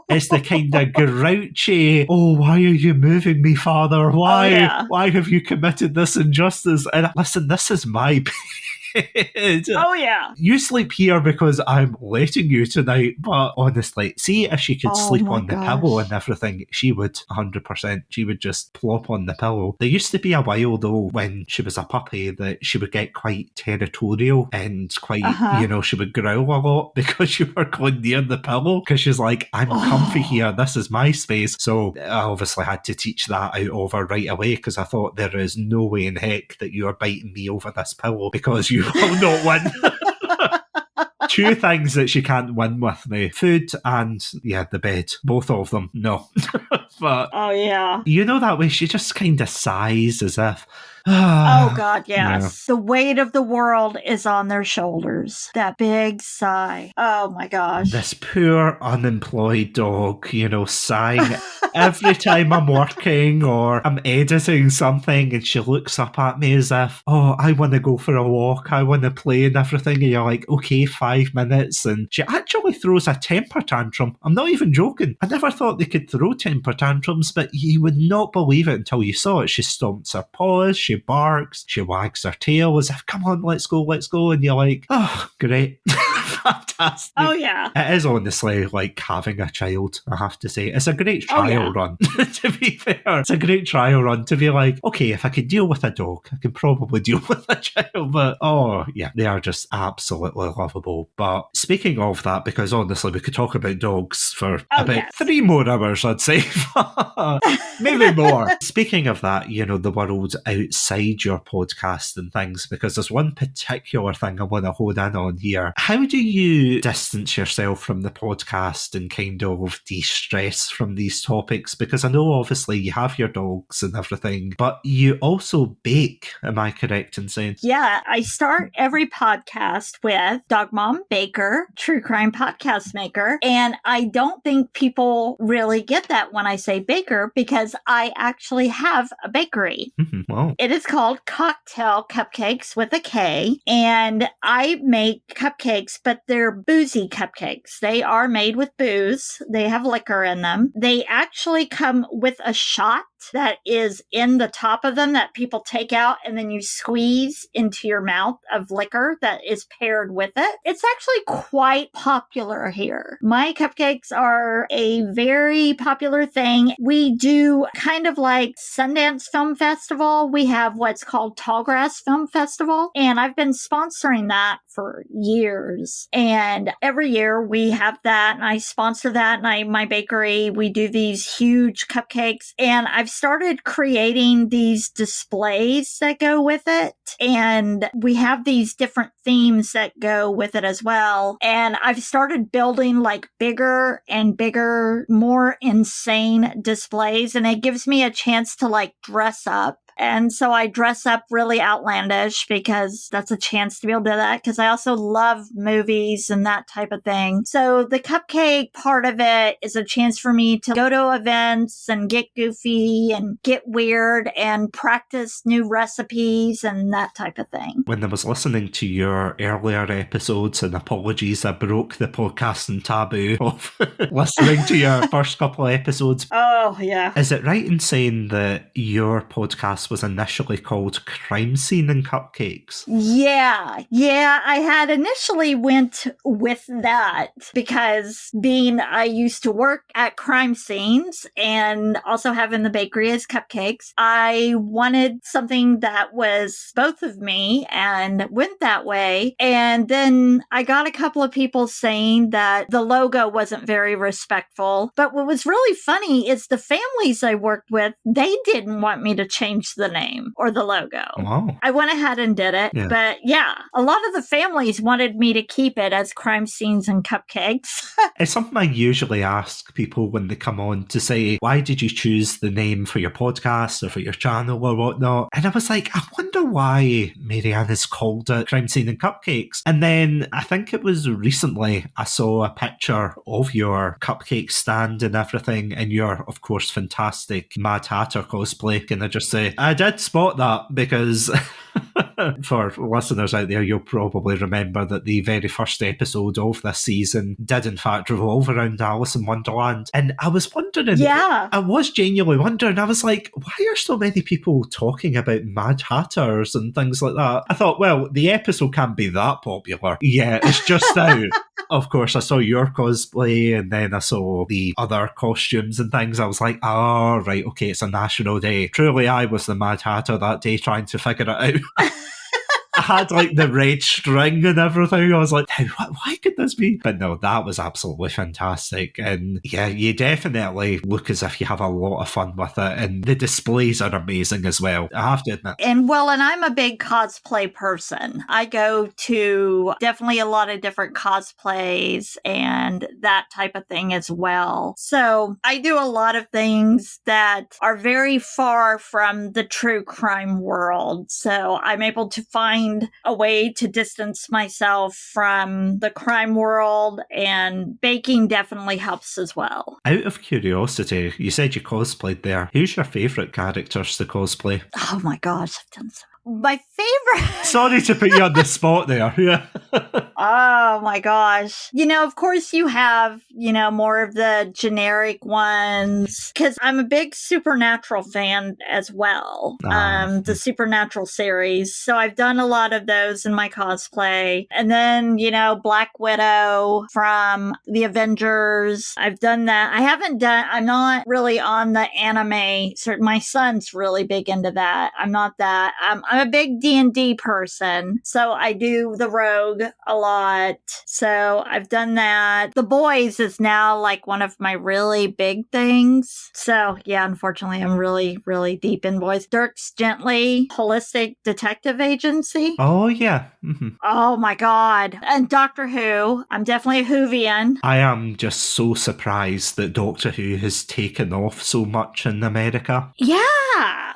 it's the kind of grouchy, oh, why are you moving me, father? Why? Why have you committed this injustice? And listen, this is my Oh, yeah. You sleep here because I'm letting you tonight. But honestly, see if she could sleep on the pillow and everything, she would 100%. She would just plop on the pillow. There used to be a while, though, when she was a puppy that she would get quite territorial and quite, she would growl a lot because you were going near the pillow because she's like, I'm comfy here. This is my space. So I obviously had to teach that out of her right away because I thought there is no way in heck that you are biting me over this pillow because you will not win. Two things that she can't win with me: food and the bed. Both of them, no. But that way she just kind of sighs as if, oh God, yes. The weight of the world is on their shoulders. That big sigh. Oh my gosh. This poor unemployed dog, sighing every time I'm working or I'm editing something and she looks up at me as if, oh, I want to go for a walk, I want to play and everything. And you're like, okay, 5 minutes. And she actually throws a temper tantrum. I'm not even joking. I never thought they could throw temper tantrums, but you would not believe it until you saw it. She stomps her paws, she barks, she wags her tail as if, come on, let's go. And you're like, oh, great. Fantastic. Oh, yeah. It is honestly like having a child, I have to say. It's a great trial run, to be fair. It's a great trial run to be like, okay, if I could deal with a dog, I can probably deal with a child. But, they are just absolutely lovable. But speaking of that, because honestly, we could talk about dogs for about 3 more hours, I'd say. Maybe more. Speaking of that, the world outside your podcast and things, because there's one particular thing I want to hone in on here. How do you distance yourself from the podcast and kind of de-stress from these topics? Because I know obviously you have your dogs and everything, but you also bake. Am I correct in saying? Yeah, I start every podcast with Dog Mom Baker, True Crime Podcast Maker, and I don't think people really get that when I say baker because I actually have a bakery. Mm-hmm. Wow. It is called Cocktail Cupcakes with a K, and I make cupcakes, but they're boozy cupcakes. They are made with booze. They have liquor in them. They actually come with a shot that is in the top of them that people take out and then you squeeze into your mouth of liquor that is paired with it. It's actually quite popular here. My cupcakes are a very popular thing. We do kind of like Sundance Film Festival. We have what's called Tallgrass Film Festival, and I've been sponsoring that for years. And every year we have that, and I sponsor that, and my bakery, we do these huge cupcakes, and I've started creating these displays that go with it, and we have these different themes that go with it as well. And I've started building like bigger and bigger, more insane displays, and it gives me a chance to like dress up. And so I dress up really outlandish because that's a chance to be able to do that, because I also love movies and that type of thing. So the cupcake part of it is a chance for me to go to events and get goofy and get weird and practice new recipes and that type of thing. When I was listening to your earlier episodes, and apologies, I broke the podcasting taboo of listening to your first couple of episodes. Oh, yeah. Is it right in saying that your podcast podcast was initially called Crime Scene and Cupcakes. Yeah, I had initially went with that because I used to work at crime scenes and also have in the bakery as Cupcakes. I wanted something that was both of me and went that way. And then I got a couple of people saying that the logo wasn't very respectful. But what was really funny is the families I worked with, they didn't want me to change the name or the logo. Wow. I went ahead and did it. Yeah. But yeah, a lot of the families wanted me to keep it as Crime Scenes and Cupcakes. It's something I usually ask people when they come on to say, why did you choose the name for your podcast or for your channel or whatnot? And I was like, I wonder why MaryAnne has called it Crime Scene and Cupcakes. And then I think it was recently I saw a picture of your cupcake stand and everything, and your, of course, fantastic Mad Hatter cosplay. And I just say, I did spot that because... For listeners out there, you'll probably remember that the very first episode of this season did in fact revolve around Alice in Wonderland. And I was wondering, I was genuinely wondering, I was like, why are so many people talking about Mad Hatters and things like that? I thought, well, the episode can't be that popular. Yeah, it's just out. Of course, I saw your cosplay and then I saw the other costumes and things. I was like, oh, right, okay, it's a national day. Truly, I was the Mad Hatter that day trying to figure it out. I had like the red string and everything. I was like, why could this be? But no, that was absolutely fantastic. And yeah, you definitely look as if you have a lot of fun with it. And the displays are amazing as well, I have to admit. And I'm a big cosplay person. I go to definitely a lot of different cosplays and that type of thing as well. So I do a lot of things that are very far from the true crime world. So I'm able to find a way to distance myself from the crime world, and baking definitely helps as well. Out of curiosity, you said you cosplayed there. Who's your favourite characters to cosplay? Oh my gosh, I've done so. My favorite. Sorry to put you on the spot there. Yeah. Oh my gosh. Of course you have, more of the generic ones, because I'm a big Supernatural fan as well. The Supernatural series. So I've done a lot of those in my cosplay. And then, Black Widow from the Avengers. I've done that. I'm not really on the anime. My son's really big into that. I'm not that. I'm a big D&D person, so I do the rogue a lot. So I've done that. The Boys is now like one of my really big things. So yeah, unfortunately, I'm really, really deep in Boys. Dirks Gently, Holistic Detective Agency. Oh yeah. Mm-hmm. Oh my God. And Doctor Who. I'm definitely a Whovian. I am just so surprised that Doctor Who has taken off so much in America. Yeah.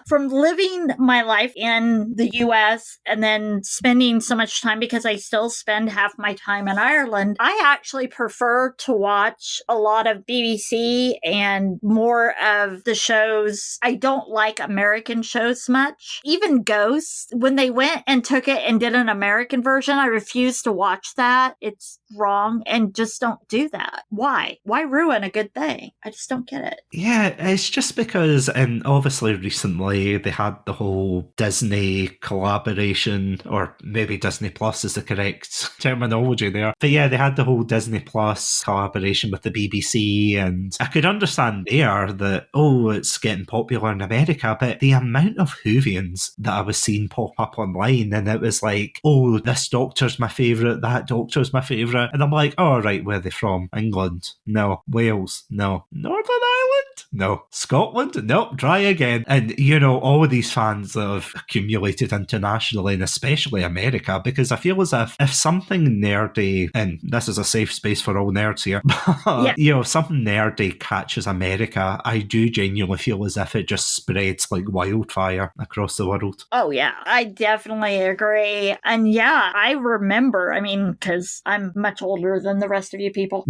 From living my life in the US and then spending so much time, because I still spend half my time in Ireland, I actually prefer to watch a lot of BBC and more of the shows. I don't like American shows much. Even Ghosts, when they went and took it and did an American version, I refuse to watch that. It's wrong, and just don't do that. Why? Why ruin a good thing? I just don't get it. Yeah, it's just because, and obviously recently they had the whole Disney collaboration, or maybe Disney Plus is the correct terminology there. But yeah, they had the whole Disney Plus collaboration with the BBC, and I could understand there that, it's getting popular in America, but the amount of Whovians that I was seeing pop up online, and it was like, this doctor's my favourite, that doctor's my favourite, and I'm like, right, where are they from? England? No. Wales? No. Northern Ireland? No. Scotland? Nope, try again. And, all of these fans that have accumulated internationally, and especially America, because I feel as if something nerdy, and this is a safe space for all nerds here, but, if something nerdy catches America, I do genuinely feel as if it just spreads like wildfire across the world. Oh, yeah, I definitely agree. And yeah, I remember, because I'm much older than the rest of you people.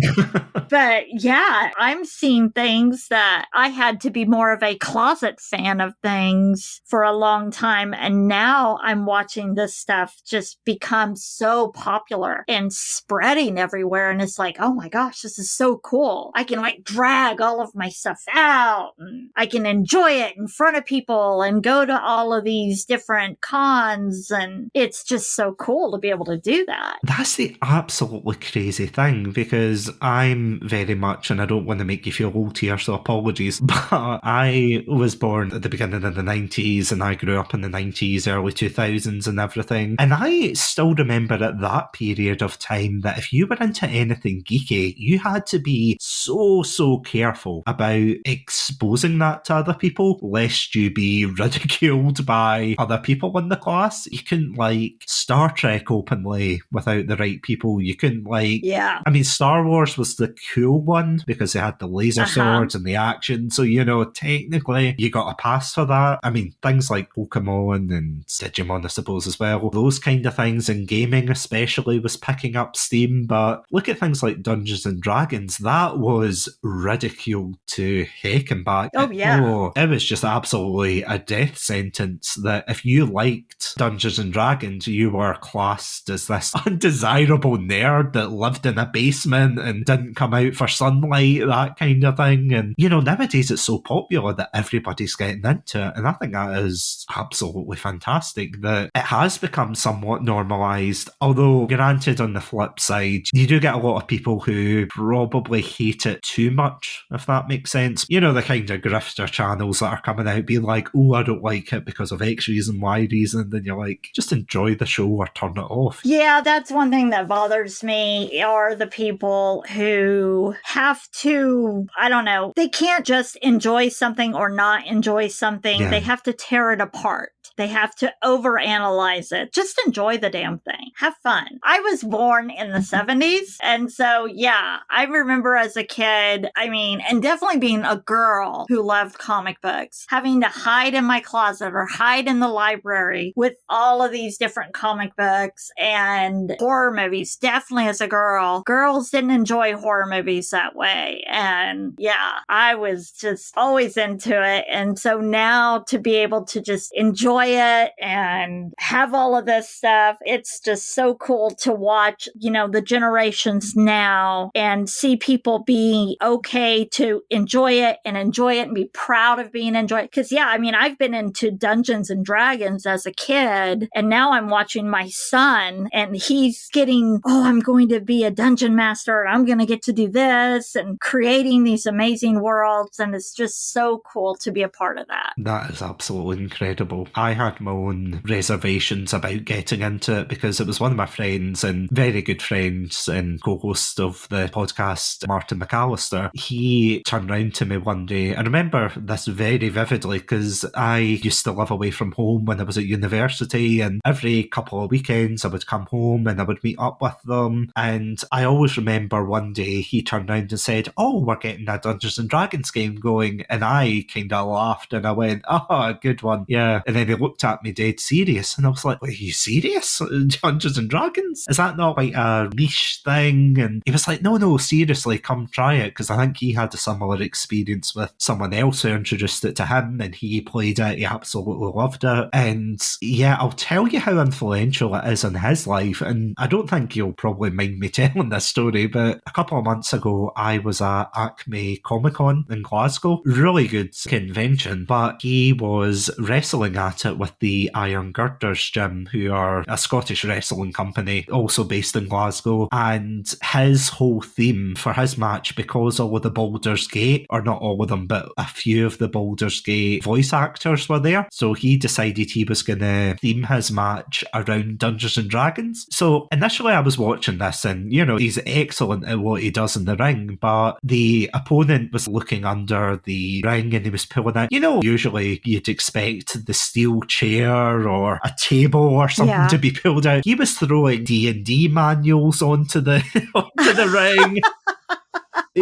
But yeah, I'm seeing things that I had to be more of a closet fan of things things for a long time. And now I'm watching this stuff just become so popular and spreading everywhere. And it's like, oh my gosh, this is so cool. I can like drag all of my stuff out and I can enjoy it in front of people and go to all of these different cons. And it's just so cool to be able to do that. That's the absolutely crazy thing, because I'm very much, and I don't want to make you feel old here, so apologies, but I was born at the beginning of the 90s and I grew up in the 90s, early 2000s and everything. And I still remember at that period of time that if you were into anything geeky, you had to be so careful about exposing that to other people, lest you be ridiculed by other people in the class. You couldn't like Star Trek openly without the right people. You couldn't like... Yeah. I mean, Star Wars was the cool one because they had the laser swords and the action. So, you know, technically you got a pass for that. I mean, things like Pokemon and Digimon, I suppose, as well. Those kind of things, and gaming especially was picking up steam. But look at things like Dungeons and Dragons. That was ridiculed to heck and back. Oh, yeah. It was just absolutely a death sentence that if you liked Dungeons and Dragons, you were classed as this undesirable nerd that lived in a basement and didn't come out for sunlight, that kind of thing. And, you know, nowadays it's so popular that everybody's getting into it. And I think that is absolutely fantastic that it has become somewhat normalised. Although, granted, on the flip side, you do get a lot of people who probably hate it too much, if that makes sense. You know, the kind of grifter channels that are coming out being like, oh, I don't like it because of X reason, Y reason. Then you're like, just enjoy the show or turn it off. Yeah, that's one thing that bothers me are the people who have to, I don't know, they can't just enjoy something or not enjoy something. Yeah. They have to tear it apart. They have to overanalyze it. Just enjoy the damn thing. Have fun. I was born in the 70s. And so, yeah, I remember as a kid, I mean, and definitely being a girl who loved comic books, having to hide in my closet or hide in the library with all of these different comic books and horror movies. Definitely as a girl, girls didn't enjoy horror movies that way. And yeah, I was just always into it. And so now to be able to just enjoy it and have all of this stuff, it's just so cool to watch, you know, the generations now and see people be okay to enjoy it and be proud of being enjoyed. Because yeah, I mean, I've been into Dungeons and Dragons as a kid, and now I'm watching my son and he's getting, oh, I'm going to be a dungeon master and I'm going to get to do this and creating these amazing worlds. And it's just so cool to be a part of that. That is absolutely incredible. I had my own reservations about getting into it because it was one of my friends and very good friends and co-host of the podcast, Martin McAllister. He turned round to me one day. I remember this very vividly because I used to live away from home when I was at university, and every couple of weekends I would come home and I would meet up with them. And I always remember one day he turned round and said, oh, we're getting a Dungeons and Dragons game going. And I kind of laughed and I went, oh, good one. Yeah. And then he looked at me dead serious and I was like, are you serious? Dungeons and Dragons? Is that not like a niche thing? And he was like, no, seriously, come try it. Because I think he had a similar experience with someone else who introduced it to him and he played it. He absolutely loved it. And yeah, I'll tell you how influential it is in his life. And I don't think you'll probably mind me telling this story, but a couple of months ago, I was at Acme Comic Con in Glasgow. Really good convention, but he was wrestling at it with the Iron Girders Gym, who are a Scottish wrestling company, also based in Glasgow. And his whole theme for his match, because all of the Baldur's Gate, or not all of them, but a few of the Baldur's Gate voice actors were there. So he decided he was going to theme his match around Dungeons and Dragons. So initially I was watching this and, you know, he's excellent at what he does in the ring, but the opponent was looking under the ring and he was pulling out, you know, usually you'd expect the steel chair or a table or something to be pulled out. He was throwing D&D manuals onto the onto the ring.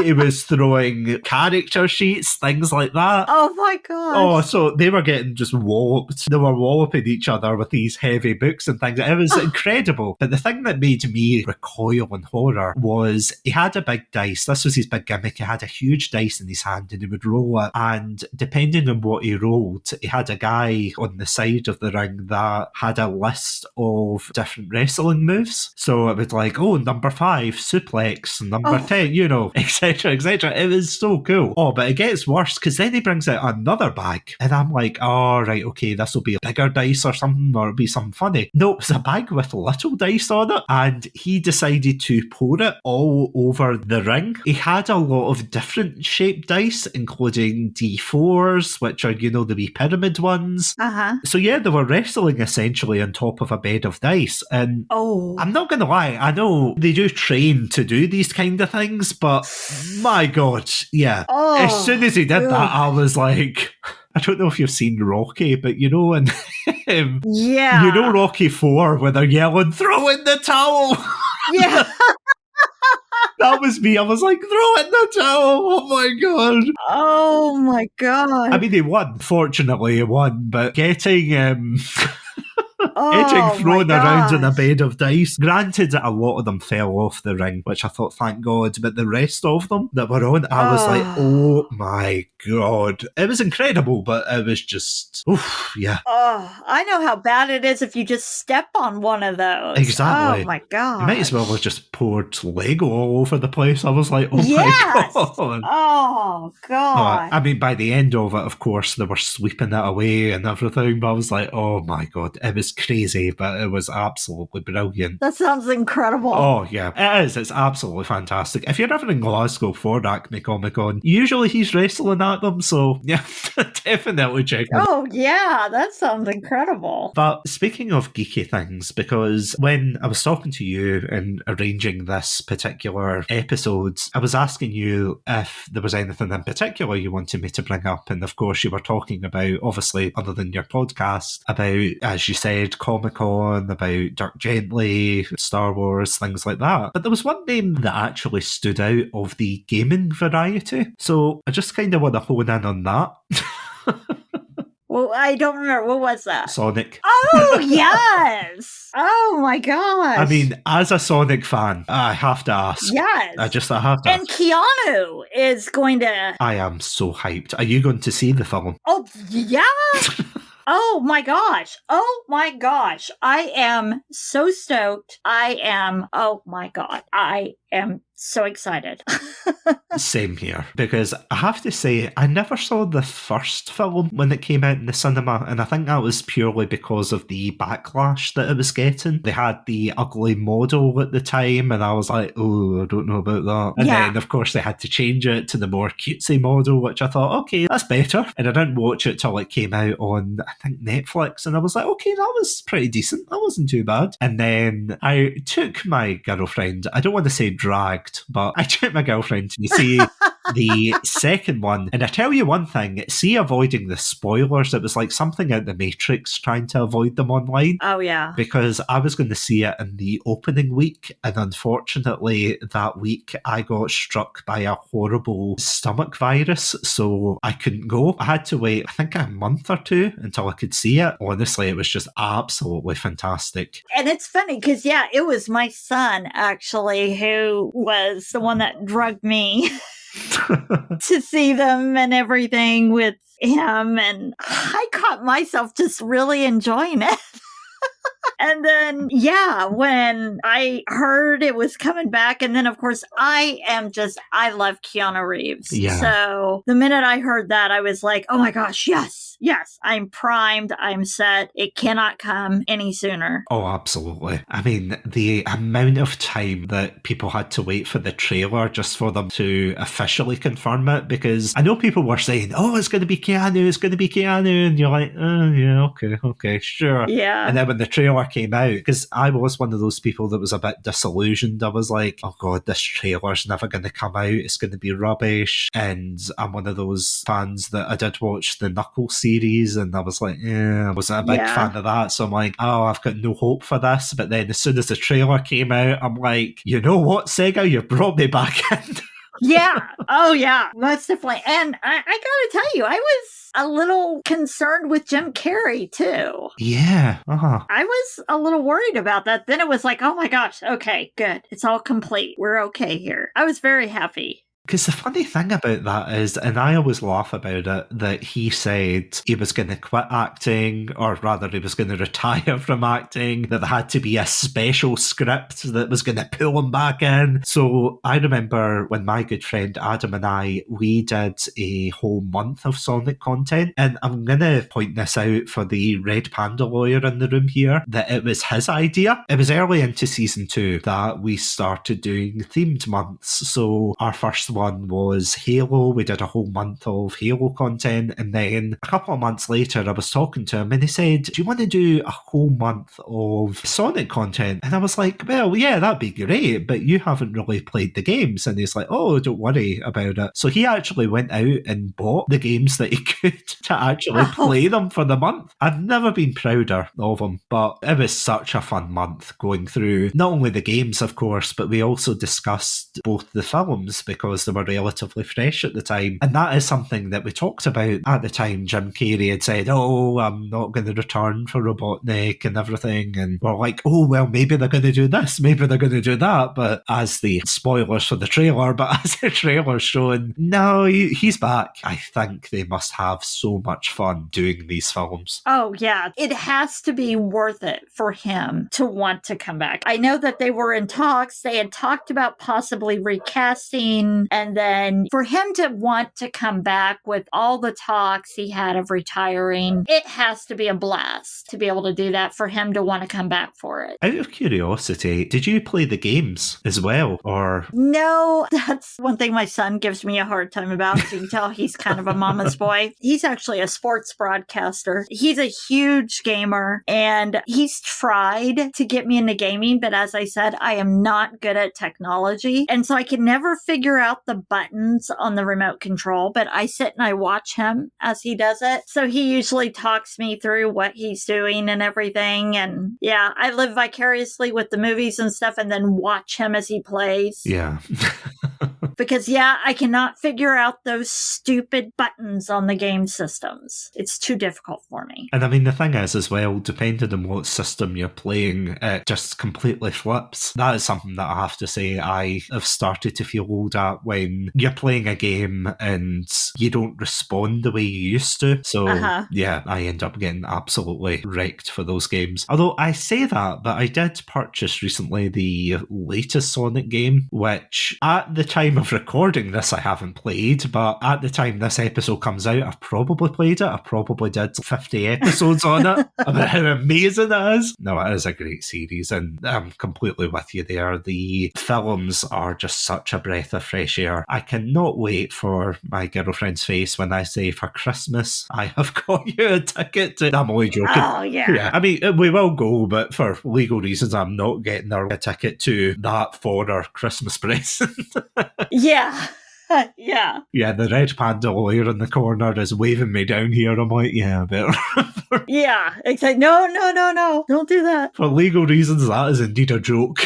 He was throwing character sheets, things like that. Oh my gosh. Oh, so they were getting just walloped. They were walloping each other with these heavy books and things. It was incredible. But the thing that made me recoil in horror was he had a big dice. This was his big gimmick. He had a huge dice in his hand and he would roll it. And depending on what he rolled, he had a guy on the side of the ring that had a list of different wrestling moves. So it was like, oh, number 5, suplex, number 10, you know, etc., etc. It was so cool. Oh, but it gets worse because then he brings out another bag. And I'm like, oh, right, okay, this will be a bigger dice or something, or it'll be something funny. No, it's a bag with little dice on it. And he decided to pour it all over the ring. He had a lot of different shaped dice, including D4s, which are, you know, the wee pyramid ones. So yeah, they were wrestling essentially on top of a bed of dice. And I'm not going to lie, I know they do train to do these kind of things, but my God, yeah. As soon as he did that, I was like, I don't know if you've seen Rocky, but you know, and yeah, you know Rocky 4 when they're yelling, throw in the towel. Yeah. That was me. I was like, throw in the towel. Oh my God. Oh my God. I mean, he won. Fortunately, he won. But getting getting thrown around in a bed of dice. Granted that a lot of them fell off the ring, which I thought, thank God, but the rest of them that were on, I was like, oh my God. It was incredible, but it was just, oof, yeah. Oh, I know how bad it is if you just step on one of those. Exactly. Oh my God. You might as well have just poured Lego all over the place. I was like, oh yes! my God. Oh God. I mean, by the end of it, of course, they were sweeping it away and everything, but I was like, oh my God. It was crazy, but it was absolutely brilliant. That sounds incredible. Oh, yeah. It is. It's absolutely fantastic. If you're ever in Glasgow for Acme Comic Con, usually he's wrestling at them, so yeah, definitely check it. Oh, yeah. That sounds incredible. But speaking of geeky things, because when I was talking to you and arranging this particular episode, I was asking you if there was anything in particular you wanted me to bring up, and of course you were talking about, obviously, other than your podcast, about, as you said, Comic-Con, about Dirk Gently, Star Wars, things like that. But there was one name that actually stood out of the gaming variety. So I just kind of want to hone in on that. Well, I don't remember. What was that? Sonic. Oh, yes. Oh, my gosh. I mean, as a Sonic fan, I have to ask. Yes. I have to and ask. Keanu is going to... I am so hyped. Are you going to see the film? Oh, yeah. Oh my gosh. Oh my gosh. I am so stoked. Oh my God. I am so excited. Same here, because I have to say, I never saw the first film when it came out in the cinema, and I think that was purely because of the backlash that it was getting. They had the ugly model at the time, and I was like, oh, I don't know about that. And then, of course, they had to change it to the more cutesy model, which I thought, okay, that's better. And I didn't watch it till it came out on, I think, Netflix, and I was like, okay, that was pretty decent. That wasn't too bad. And then I took my girlfriend, I don't want to say dragged, but I took my girlfriend to see the second one. And I tell you one thing, see, avoiding the spoilers, it was like something out the Matrix trying to avoid them online. Oh, yeah. Because I was going to see it in the opening week, and unfortunately that week I got struck by a horrible stomach virus, so I couldn't go. I had to wait, I think, a month or two until I could see it. Honestly, it was just absolutely fantastic. And it's funny because, yeah, it was my son, actually, who was the one that drugged me to see them and everything with him. And I caught myself just really enjoying it. And then, yeah, when I heard it was coming back, and then, of course, I love Keanu Reeves. Yeah. So the minute I heard that, I was like, oh my gosh, yes, I'm primed, I'm set. It cannot come any sooner. Oh, absolutely. I mean, the amount of time that people had to wait for the trailer just for them to officially confirm it, because I know people were saying, oh, it's going to be Keanu, and you're like, oh, yeah, okay, sure. Yeah. And then when the trailer came out, because I was one of those people that was a bit disillusioned, I was like, oh God, this trailer's never going to come out, it's going to be rubbish. And I'm one of those fans that I did watch the Knuckles series, and I was like, I wasn't a big fan of that, so I'm like, oh, I've got no hope for this. But then as soon as the trailer came out, I'm like, you know what, Sega, you brought me back in. Yeah. Oh, yeah. Most definitely. And I gotta tell you, I was a little concerned with Jim Carrey, too. Yeah. Uh-huh. I was a little worried about that. Then it was like, oh my gosh, okay, good. It's all complete. We're okay here. I was very happy. Because the funny thing about that is, and I always laugh about it, that he said he was going to quit acting, or rather he was going to retire from acting, that there had to be a special script that was going to pull him back in. So I remember when my good friend Adam and I, we did a whole month of Sonic content, and I'm going to point this out for the Red Panda lawyer in the room here, that it was his idea. It was early into season 2 that we started doing themed months. So our first one was Halo. We did a whole month of Halo content, and then a couple of months later I was talking to him and he said, do you want to do a whole month of Sonic content? And I was like, well, yeah, that'd be great, but you haven't really played the games. And he's like, oh, don't worry about it. So he actually went out and bought the games that he could to actually play them for the month. I've never been prouder of him, but it was such a fun month going through not only the games, of course, but we also discussed both the films because they were relatively fresh at the time. And that is something that we talked about at the time. Jim Carrey had said, oh, I'm not going to return for Robotnik and everything. And we're like, oh, well, maybe they're going to do this, maybe they're going to do that. But as the spoilers for the trailer, but as the trailer's showing, no, he's back. I think they must have so much fun doing these films. Oh, yeah. It has to be worth it for him to want to come back. I know that they were in talks. They had talked about possibly recasting, and then for him to want to come back with all the talks he had of retiring, it has to be a blast to be able to do that, for him to want to come back for it. Out of curiosity, did you play the games as well, or? No, that's one thing my son gives me a hard time about. You can tell he's kind of a mama's boy. He's actually a sports broadcaster. He's a huge gamer, and he's tried to get me into gaming, but as I said, I am not good at technology, and so I can never figure out the buttons on the remote control, but I sit and I watch him as he does it. So he usually talks me through what he's doing and everything. And yeah, I live vicariously with the movies and stuff and then watch him as he plays. Yeah. Because yeah, I cannot figure out those stupid buttons on the game systems. It's too difficult for me. And I mean, the thing is as well, depending on what system you're playing, it just completely flips. That is something that I have to say I have started to feel old at, when you're playing a game and you don't respond the way you used to. So yeah, I end up getting absolutely wrecked for those games. Although I say that, but I did purchase recently the latest Sonic game, which at the time of recording this I haven't played, but at the time this episode comes out, I've probably played it. I probably did 50 episodes on it, about how amazing it is. No, it is a great series, and I'm completely with you there. The films are just such a breath of fresh air. I cannot wait for my girlfriend's face when I say, for Christmas, I have got you a ticket to... I'm only joking. Oh, yeah. I mean, we will go, but for legal reasons, I'm not getting her a ticket to that for her Christmas present. Yeah. Yeah. Yeah, the red panda lawyer in the corner is waving me down here. I'm like, yeah, better. Yeah. It's like, no. Don't do that. For legal reasons, that is indeed a joke.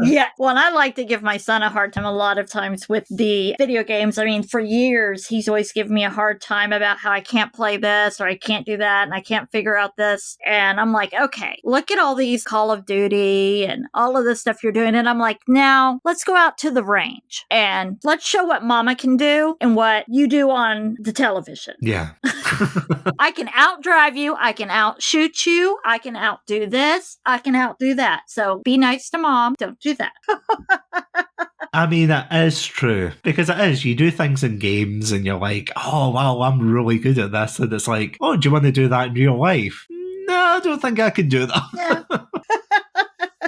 Yeah. Well, and I like to give my son a hard time a lot of times with the video games. I mean, for years, he's always given me a hard time about how I can't play this or I can't do that and I can't figure out this. And I'm like, okay, look at all these Call of Duty and all of this stuff you're doing. And I'm like, now let's go out to the range and let's show what mama can do and what you do on the television. Yeah. I can outdrive you. I can outshoot you. I can outdo this. I can outdo that. So be nice to mom. Don't do that. I mean, it is true. Because it is. You do things in games and you're like, oh, wow, I'm really good at this. And it's like, oh, do you want to do that in real life? No, I don't think I can do that. Yeah.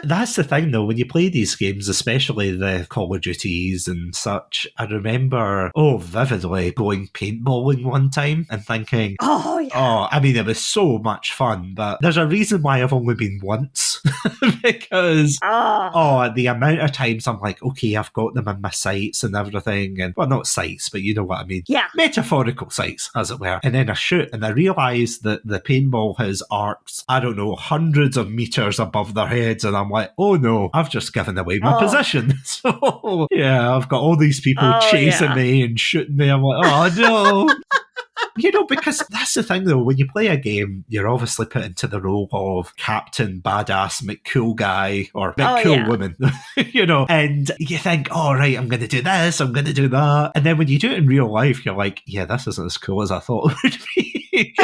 That's the thing, though, when you play these games, especially the Call of Duties and such, I remember, vividly going paintballing one time and thinking, I mean, it was so much fun, but there's a reason why I've only been once. Because, the amount of times I'm like, okay, I've got them in my sights and everything, and, well, not sights, but you know what I mean. Yeah. Metaphorical sights, as it were. And then I shoot, and I realise that the paintball has arcs, I don't know, hundreds of meters above their heads, and I'm like, oh no, I've just given away my Oh. position. So, yeah, I've got all these people chasing me and shooting me. I'm like, oh no. You know, because that's the thing, though. When you play a game, you're obviously put into the role of Captain Badass McCool Guy or McCool Woman, you know, and you think, oh, right, I'm going to do this, I'm going to do that. And then when you do it in real life, you're like, yeah, this isn't as cool as I thought it would be.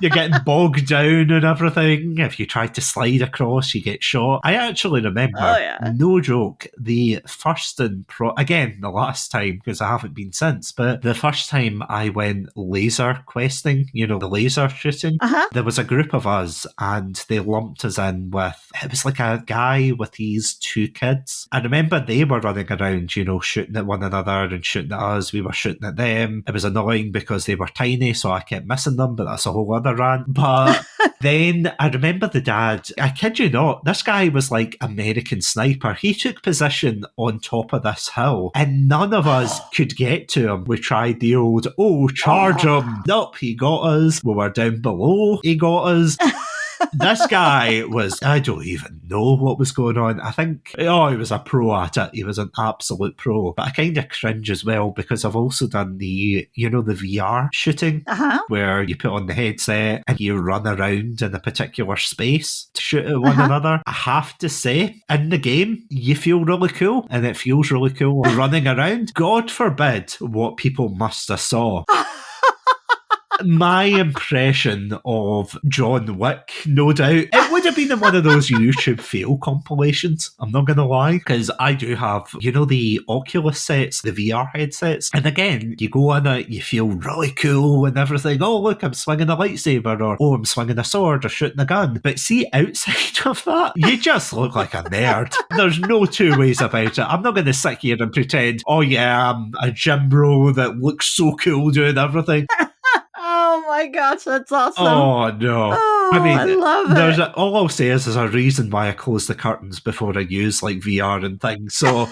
You're getting bogged down and everything. If you try to slide across, you get shot. I actually remember, no joke, the first and again, the last time, because I haven't been since, but the first time I went laser questing, you know, the laser shooting, there was a group of us and they lumped us in with, it was like a guy with these two kids. I remember they were running around, you know, shooting at one another and shooting at us. We were shooting at them. It was annoying because they were tiny, so I kept missing them, but that's a whole other rant. But then I remember the dad, I kid you not, this guy was like American Sniper. He took position on top of this hill and none of us could get to him. We tried the old, charge him. Nope, he got us. We were down below, he got us. This guy was, I don't even know what was going on. I think, he was a pro at it. He was an absolute pro. But I kind of cringe as well because I've also done the, you know, the VR shooting where you put on the headset and you run around in a particular space to shoot at one another. I have to say, in the game, you feel really cool and it feels really cool running around. God forbid what people must have saw. My impression of John Wick, no doubt, it would have been in one of those YouTube fail compilations. I'm not going to lie, because I do have, you know, the Oculus sets, the VR headsets. And again, you go on it, you feel really cool and everything. Oh, look, I'm swinging a lightsaber, or oh, I'm swinging a sword or shooting a gun. But see, outside of that, you just look like a nerd. There's no two ways about it. I'm not going to sit here and pretend, oh yeah, I'm a gym bro that looks so cool doing everything. Oh my gosh, that's awesome. Oh no. Oh, I love it. All I'll say is there's a reason why I close the curtains before I use like VR and things. So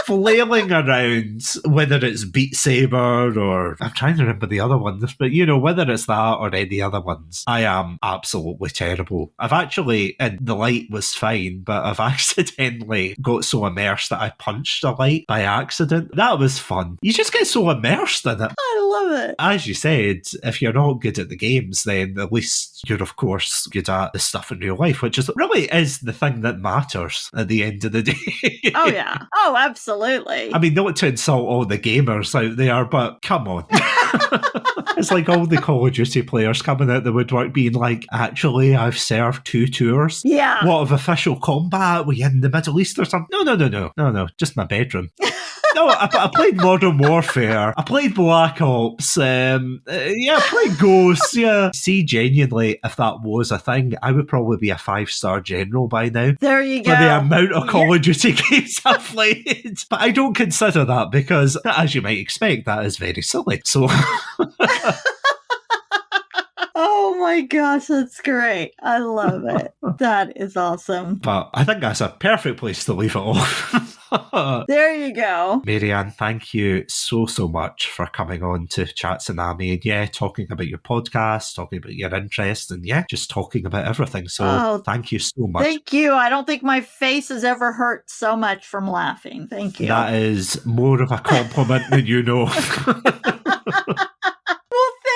flailing around, whether it's Beat Saber or I'm trying to remember the other ones, but you know, whether it's that or any other ones, I am absolutely terrible. I've actually, and the light was fine, but I've accidentally got so immersed that I punched a light by accident. That was fun. You just get so immersed in it. I love it. As you said, if you're not good at the games, then at least you're of course good at the stuff in real life, which is really is the thing that matters at the end of the day. Oh yeah. Oh, absolutely. I mean, not to insult all the gamers out there, but come on. It's like all the Call of Duty players coming out the woodwork being like, actually, I've served 2 tours. Yeah. What, of official combat? Were you in the Middle East or something? No, just my bedroom. No, I played Modern Warfare. I played Black Ops. I played Ghosts. Yeah. See, genuinely, if that was a thing, I would probably be a 5-star general by now. There you go. For the amount of Call of Duty games I've played. But I don't consider that because, as you might expect, that is very silly. So... Oh my gosh, that's great. I love it. That is awesome. But I think that's a perfect place to leave it off. There you go. MaryAnne, thank you so much for coming on to Satsunami and talking about your podcast, talking about your interest and just talking about everything. So thank you so much. Thank you. I don't think my face has ever hurt so much from laughing. Thank you. That is more of a compliment than you know.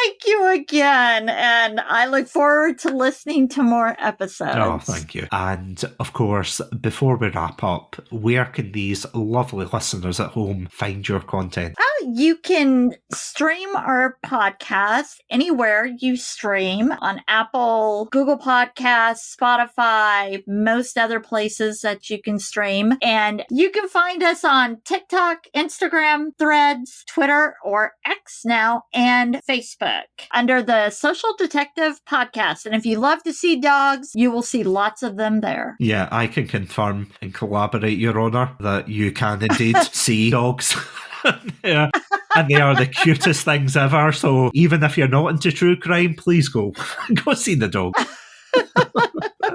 Thank you again, and I look forward to listening to more episodes. Oh, thank you. And, of course, before we wrap up, where can these lovely listeners at home find your content? You can stream our podcast anywhere you stream on Apple, Google Podcasts, Spotify, most other places that you can stream. And you can find us on TikTok, Instagram, Threads, Twitter, or X now, and Facebook under the Social Detective Podcast. And if you love to see dogs, you will see lots of them there. Yeah, I can confirm and collaborate, Your Honour, that you can indeed see dogs. Yeah. And they are the cutest things ever. So even if you're not into true crime, please go see the dog.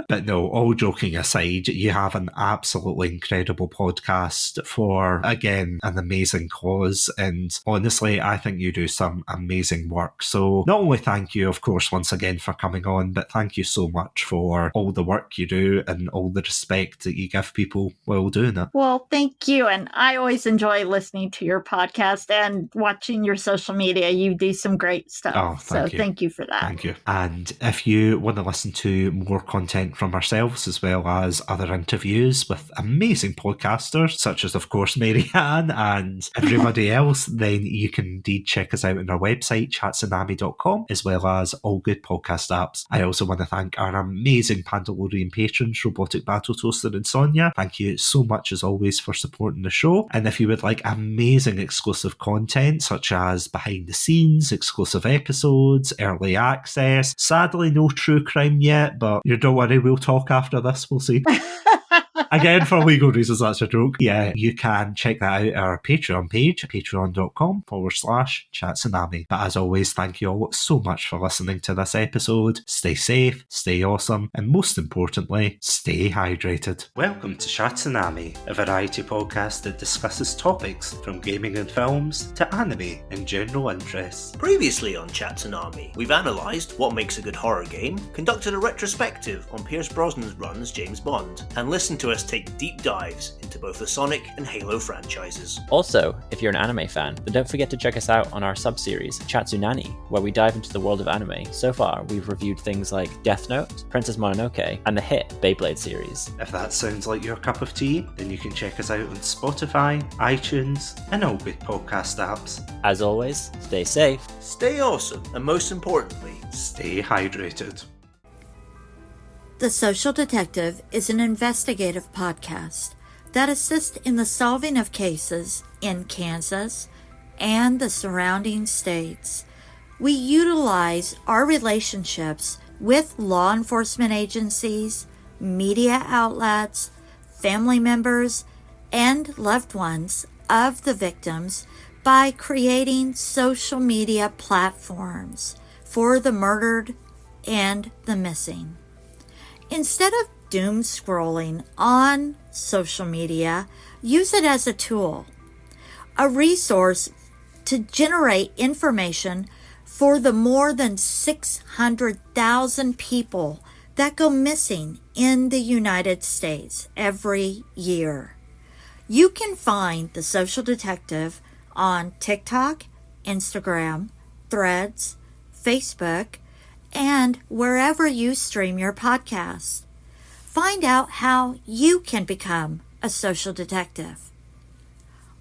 But no, all joking aside, you have an absolutely incredible podcast for, again, an amazing cause. And honestly, I think you do some amazing work. So not only thank you, of course, once again for coming on, but thank you so much for all the work you do and all the respect that you give people while doing it. Well, thank you. And I always enjoy listening to your podcast and watching your social media. You do some great stuff. Oh, thank you. Thank you for that. Thank you. And if you want to listen to more content from ourselves, as well as other interviews with amazing podcasters, such as, of course, MaryAnne and everybody else, then you can indeed check us out on our website, Satsunami.com, as well as all good podcast apps. I also want to thank our amazing Pandalorian patrons, Robotic Battle Toaster and Sonia. Thank you so much, as always, for supporting the show. And if you would like amazing exclusive content, such as behind the scenes, exclusive episodes, early access, sadly no true crime yet, but you don't worry, we'll talk after this, we'll see. Again, for legal reasons, that's a joke. Yeah, you can check that out at our Patreon page, patreon.com/Chatsunami. But as always, thank you all so much for listening to this episode. Stay safe, stay awesome, and most importantly, stay hydrated. Welcome to Chatsunami, a variety podcast that discusses topics from gaming and films to anime and general interests. Previously on Chatsunami, we've analysed what makes a good horror game, conducted a retrospective on Pierce Brosnan's run as James Bond, and listened to us take deep dives into both the Sonic and Halo franchises. Also, if you're an anime fan, then don't forget to check us out on our sub-series, Chatsunani, where we dive into the world of anime. So far, we've reviewed things like Death Note, Princess Mononoke, and the hit Beyblade series. If that sounds like your cup of tea, then you can check us out on Spotify, iTunes, and all good podcast apps. As always, stay safe, Stay awesome, and most importantly, stay hydrated. The Social Detective is an investigative podcast that assists in the solving of cases in Kansas and the surrounding states. We utilize our relationships with law enforcement agencies, media outlets, family members, and loved ones of the victims by creating social media platforms for the murdered and the missing. Instead of doom scrolling on social media, use it as a tool, a resource to generate information for the more than 600,000 people that go missing in the United States every year. You can find the Social Detective on TikTok, Instagram, Threads, Facebook, and wherever you stream your podcasts. Find out how you can become a social detective.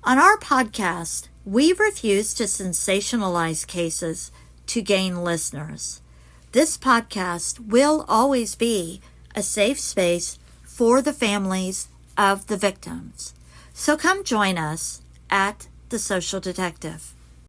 On our podcast, we refuse to sensationalize cases to gain listeners. This podcast will always be a safe space for the families of the victims. So come join us at The Social Detective.